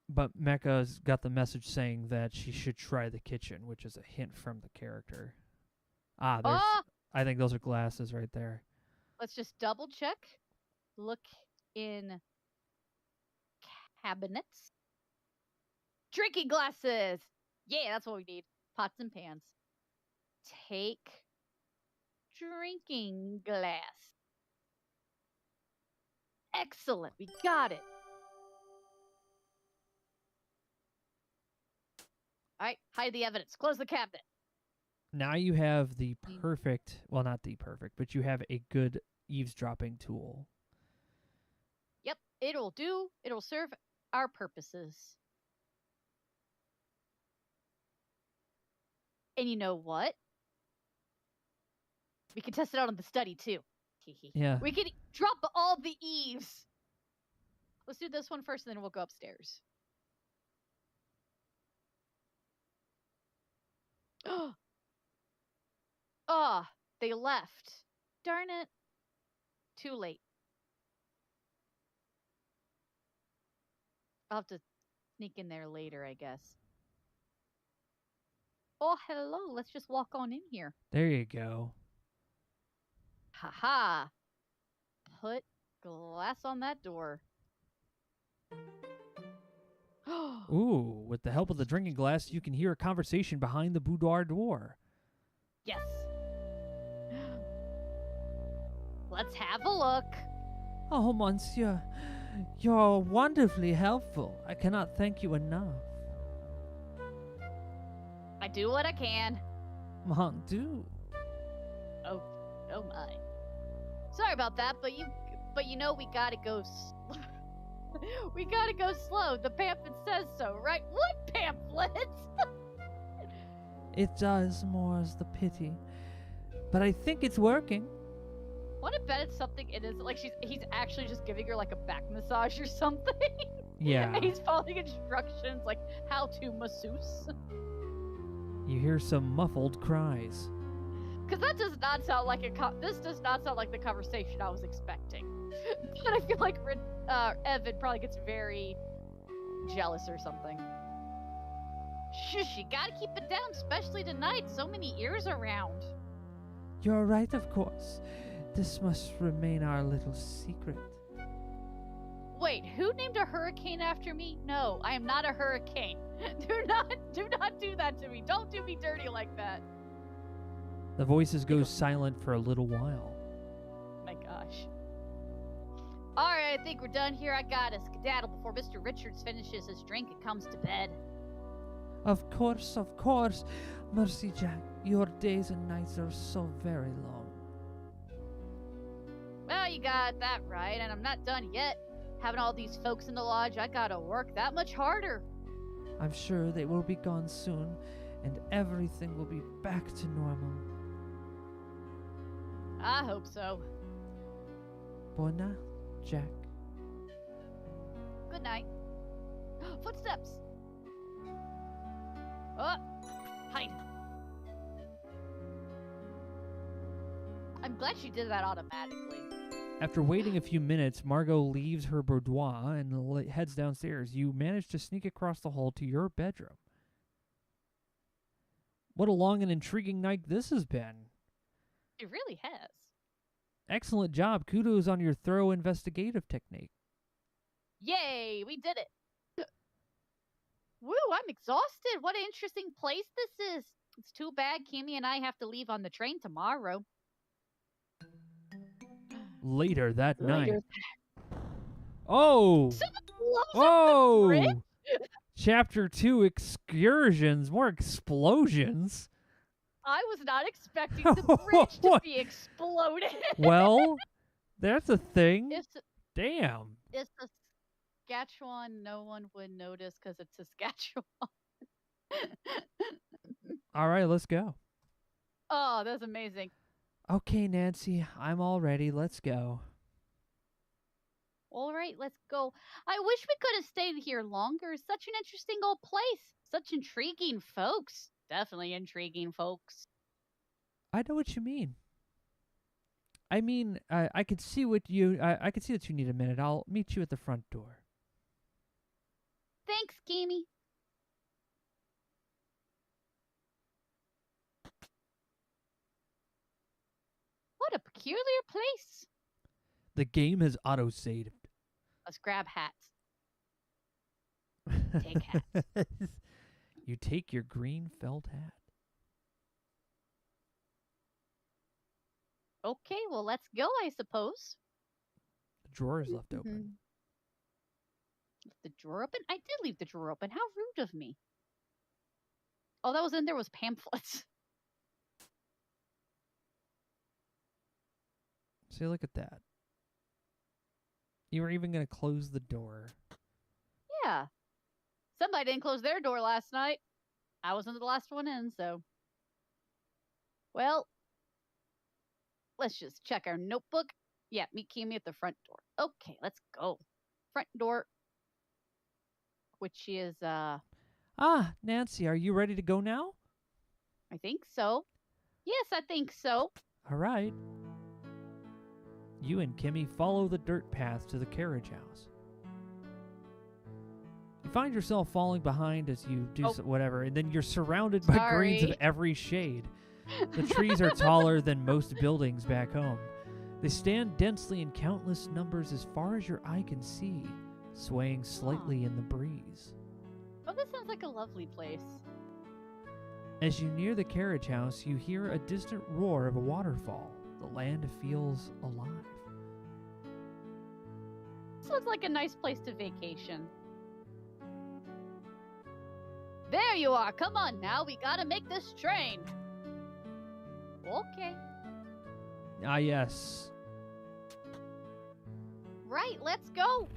But Mecha's got the message saying that she should try the kitchen, which is a hint from the character. I think those are glasses right there. Let's just double check. Look in cabinets. Drinking glasses. Yeah, that's what we need. Pots and pans. Take drinking glass. Excellent. We got it. All right, hide the evidence. Close the cabinet. Now you have the perfect, well, not the perfect, but you have a good eavesdropping tool. Yep, it'll do. It'll serve our purposes. And you know what? We can test it out on the study, too. Yeah. We can drop all the eaves. Let's do this one first, and then we'll go upstairs. Oh, they left. Darn it. Too late. I'll have to sneak in there later, I guess. Oh, hello. Let's just walk on in here. There you go. Haha. Put glass on that door. Ooh, with the help of the drinking glass, you can hear a conversation behind the boudoir door. Yes. Let's have a look. Oh, monsieur, you're wonderfully helpful. I cannot thank you enough. I do what I can. Mon Dieu. Oh my. Sorry about that, but you know we gotta go. We gotta go slow. The pamphlet says so, right? What pamphlet? It does, more's the pity. But I think it's working. What I bet it's something it is like he's actually just giving her like a back massage or something. Yeah. And he's following instructions like how to masseuse. You hear some muffled cries. Because that does not sound like this does not sound like the conversation I was expecting. But I feel like Evan probably gets very jealous or something. Shush, you gotta keep it down, especially tonight. So many ears around. You're right, of course. This must remain our little secret. Wait, who named a hurricane after me? No, I am not a hurricane. Do not do that to me. Don't do me dirty like that. The voices go silent for a little while. My gosh. Alright, I think we're done here. I gotta skedaddle before Mr. Richards finishes his drink and comes to bed. Of course, of course. Mercy, Jack, your days and nights are so very long. Well, you got that right, and I'm not done yet. Having all these folks in the lodge, I gotta work that much harder. I'm sure they will be gone soon, and everything will be back to normal. I hope so. Bon night, Jack. Good night. Footsteps. Oh, hide. I'm glad she did that automatically. After waiting a few minutes, Margot leaves her boudoir and heads downstairs. You manage to sneak across the hall to your bedroom. What a long and intriguing night this has been. It really has. Excellent job. Kudos on your thorough investigative technique. Yay, we did it. Woo, I'm exhausted. What an interesting place this is. It's too bad Kimmy and I have to leave on the train tomorrow. Later that night. Later. Oh! Someone blows up the Oh! bridge? Chapter 2, excursions. More explosions. I was not expecting the bridge to be exploded. Well, that's a thing. It's Damn. Saskatchewan. No one would notice because it's Saskatchewan. All right, let's go. Oh, that's amazing. Okay, Nancy, I'm all ready. Let's go. All right, let's go. I wish we could have stayed here longer. Such an interesting old place. Such intriguing folks. Definitely intriguing folks. I know what you mean. I mean, I could see what you. I could see that you need a minute. I'll meet you at the front door. Thanks, Gamey. What a peculiar place. The game has auto-saved. Let's grab hats. Take hats. You take your green felt hat. Okay, well, let's go, I suppose. The drawer is left open. Left the drawer open? I did leave the drawer open. How rude of me. All that was in there was pamphlets. See, look at that. You were even going to close the door. Yeah. Somebody didn't close their door last night. I wasn't the last one in, so. Well, let's just check our notebook. Yeah, meet Kimi at the front door. Okay, let's go. Front door. Which is, Ah, Nancy, are you ready to go now? I think so. Yes, I think so. All right. You and Kimmy follow the dirt path to the carriage house. You find yourself falling behind as you do whatever, and then you're surrounded by greens of every shade. The trees are taller than most buildings back home. They stand densely in countless numbers as far as your eye can see, swaying slightly in the breeze. Sounds like a lovely place. As you near the carriage house, you hear a distant roar of a waterfall. The land feels alive. This looks like a nice place to vacation. There you are. Come on now. We gotta make this train. Okay. Ah, yes. Right, let's go.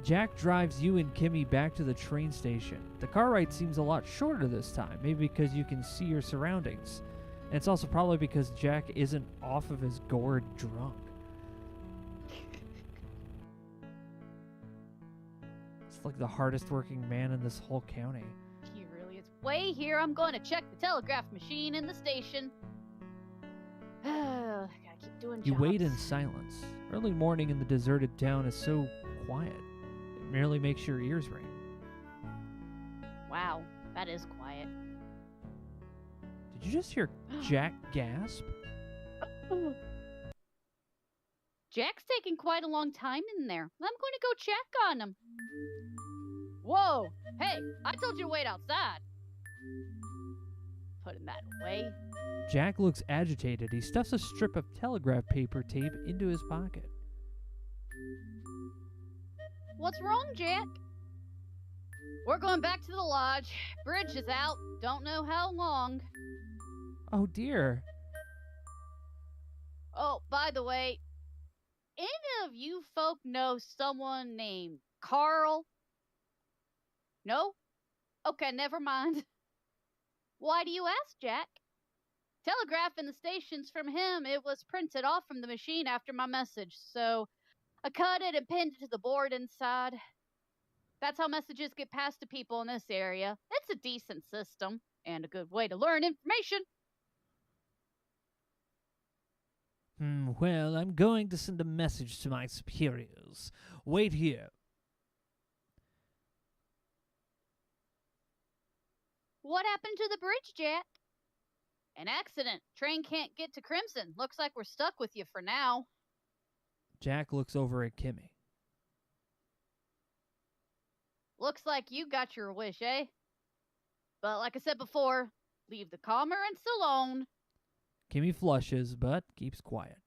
Jack drives you and Kimmy back to the train station. The car ride seems a lot shorter this time, maybe because you can see your surroundings. And it's also probably because Jack isn't off of his gourd drunk. It's like the hardest working man in this whole county. He really is. Wait here. I'm going to check the telegraph machine in the station. Gotta keep doing You wait in jobs. silence. Early morning in the deserted town is so quiet. It merely makes your ears ring. Wow, that is quiet. Did you just hear Jack gasp? Jack's taking quite a long time in there. I'm going to go check on him. Whoa! Hey, I told you to wait outside. Putting that away. Jack looks agitated. He stuffs a strip of telegraph paper tape into his pocket. What's wrong, Jack? We're going back to the lodge. Bridge is out. Don't know how long. Oh dear. Oh, by the way, any of you folk know someone named Carl? No? Okay, never mind. Why do you ask, Jack? Telegraph in the station's from him. It was printed off from the machine after my message, so I cut it and pinned it to the board inside. That's how messages get passed to people in this area. It's a decent system and a good way to learn information. Well, I'm going to send a message to my superiors. Wait here. What happened to the bridge, Jack? An accident. Train can't get to Crimson. Looks like we're stuck with you for now. Jack looks over at Kimmy. Looks like you got your wish, eh? But like I said before, leave the cormorants alone. Kimmy flushes, but keeps quiet.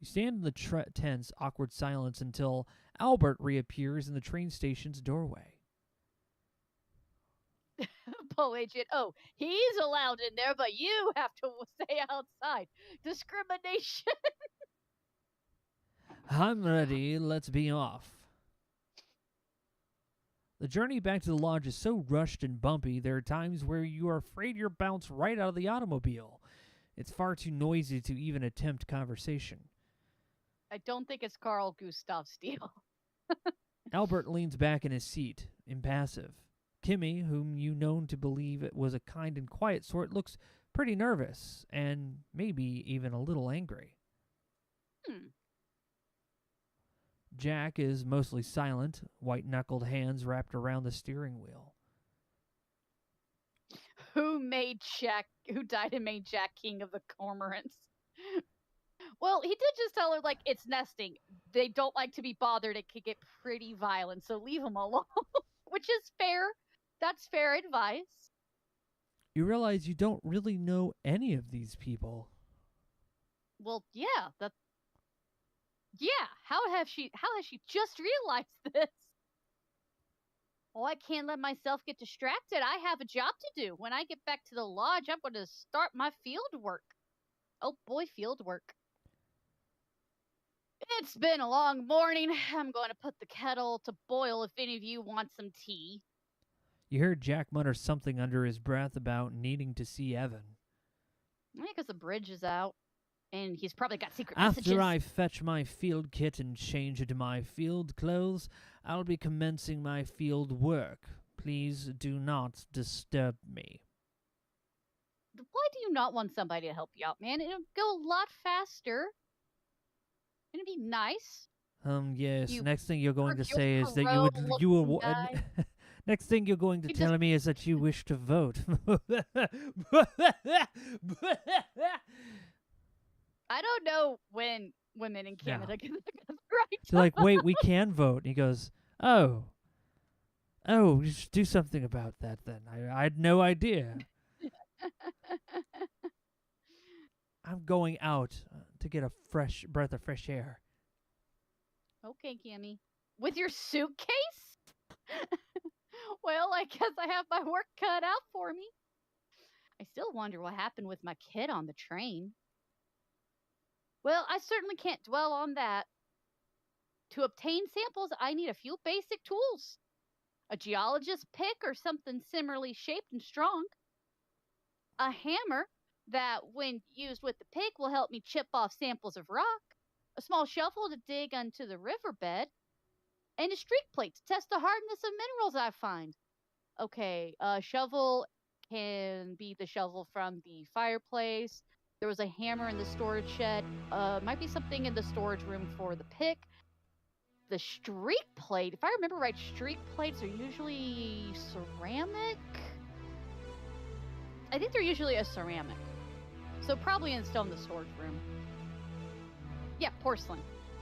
You stand in the tense, awkward silence until Albert reappears in the train station's doorway. Poe agent, oh, he's allowed in there, but you have to stay outside. Discrimination. I'm ready. Let's be off. The journey back to the lodge is so rushed and bumpy, there are times where you are afraid you'll bounce right out of the automobile. It's far too noisy to even attempt conversation. I don't think it's Carl Gustav Steele. Albert leans back in his seat, impassive. Kimmy, whom you known to believe it was a kind and quiet sort, looks pretty nervous, and maybe even a little angry. Jack is mostly silent, white-knuckled hands wrapped around the steering wheel. Who died and made Jack king of the cormorants? Well, he did just tell her, like, it's nesting. They don't like to be bothered. It could get pretty violent, so leave them alone. Which is fair. That's fair advice. You realize you don't really know any of these people. Well, yeah, how has she just realized this? Oh, I can't let myself get distracted. I have a job to do. When I get back to the lodge, I'm going to start my field work. Oh boy, field work. It's been a long morning. I'm going to put the kettle to boil if any of you want some tea. You heard Jack mutter something under his breath about needing to see Evan. I think because the bridge is out, and he's probably got secret messages. After I fetch my field kit and change into my field clothes, I'll be commencing my field work. Please do not disturb me. Why do you not want somebody to help you out, man? It'll go a lot faster. It'd be nice. Yes. You Next thing you're going to say is that parole you looking would. guy. Next thing you're going to tell me is that you wish to vote. I don't know when women in Canada get the right. They're like, wait, we can vote. And he goes, oh, Oh, you should do something about that then. I had no idea. I'm going out to get a fresh breath of fresh air. Okay, Cammy. With your suitcase? Well, I guess I have my work cut out for me. I still wonder what happened with my kid on the train. Well, I certainly can't dwell on that. To obtain samples, I need a few basic tools. A geologist's pick or something similarly shaped and strong. A hammer that, when used with the pick, will help me chip off samples of rock. A small shovel to dig onto the riverbed. And a streak plate to test the hardness of minerals I find. Okay, a shovel can be the shovel from the fireplace. There was a hammer in the storage shed. Might be something in the storage room for the pick. The streak plate, if I remember right, streak plates are usually ceramic. I think they're usually a ceramic. So probably still in the storage room. Yeah, porcelain.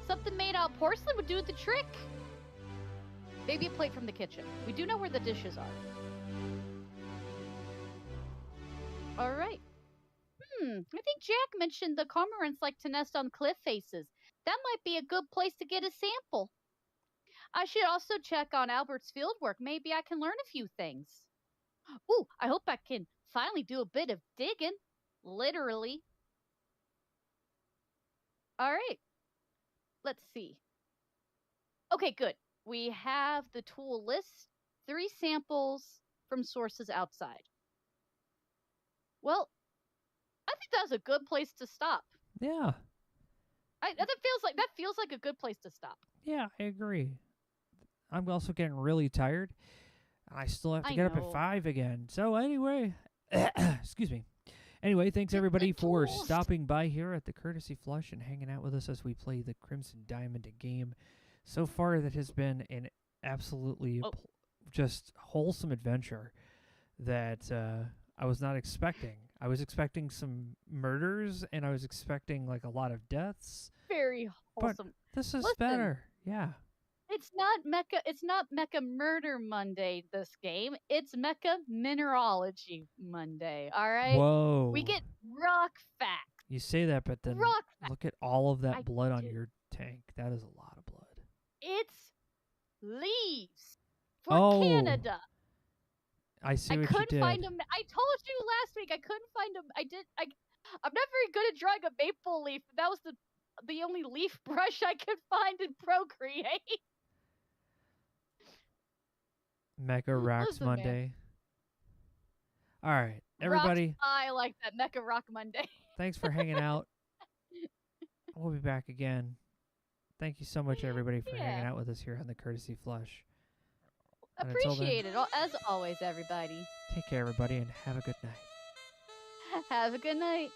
Something made out of porcelain would do the trick. Maybe a plate from the kitchen. We do know where the dishes are. All right. I think Jack mentioned the cormorants like to nest on cliff faces. That might be a good place to get a sample. I should also check on Albert's fieldwork. Maybe I can learn a few things. Ooh, I hope I can finally do a bit of digging. Literally. All right. Let's see. Okay, good. We have the tool list, 3 samples from sources outside. Well, I think that's a good place to stop. Yeah. That feels like a good place to stop. Yeah, I agree. I'm also getting really tired. I still have to get up at 5 again. So anyway, excuse me. Anyway, thanks everybody for stopping by here at the Courtesy Flush and hanging out with us as we play the Crimson Diamond game. So far, that has been an absolutely just wholesome adventure that I was not expecting. I was expecting some murders, and I was expecting like a lot of deaths. Very wholesome. But this is better. Yeah. It's not Mecha Murder Monday this game. It's Mecha Mineralogy Monday, all right? Whoa. We get rock facts. You say that, but then look at all of that blood on your tank. That is a lot of blood. It's leaves for Canada. I see what you did. I couldn't find them. I told you last week I couldn't find them. I'm not very good at drawing a maple leaf. That was the only leaf brush I could find in Procreate. Mecha Rocks Monday. All right, everybody. I like that Mecha Rock Monday. Thanks for hanging out. We'll be back again. Thank you so much, everybody, for hanging out with us here on the Courtesy Flush. Appreciate it. As always, everybody. Take care, everybody, and have a good night. Have a good night.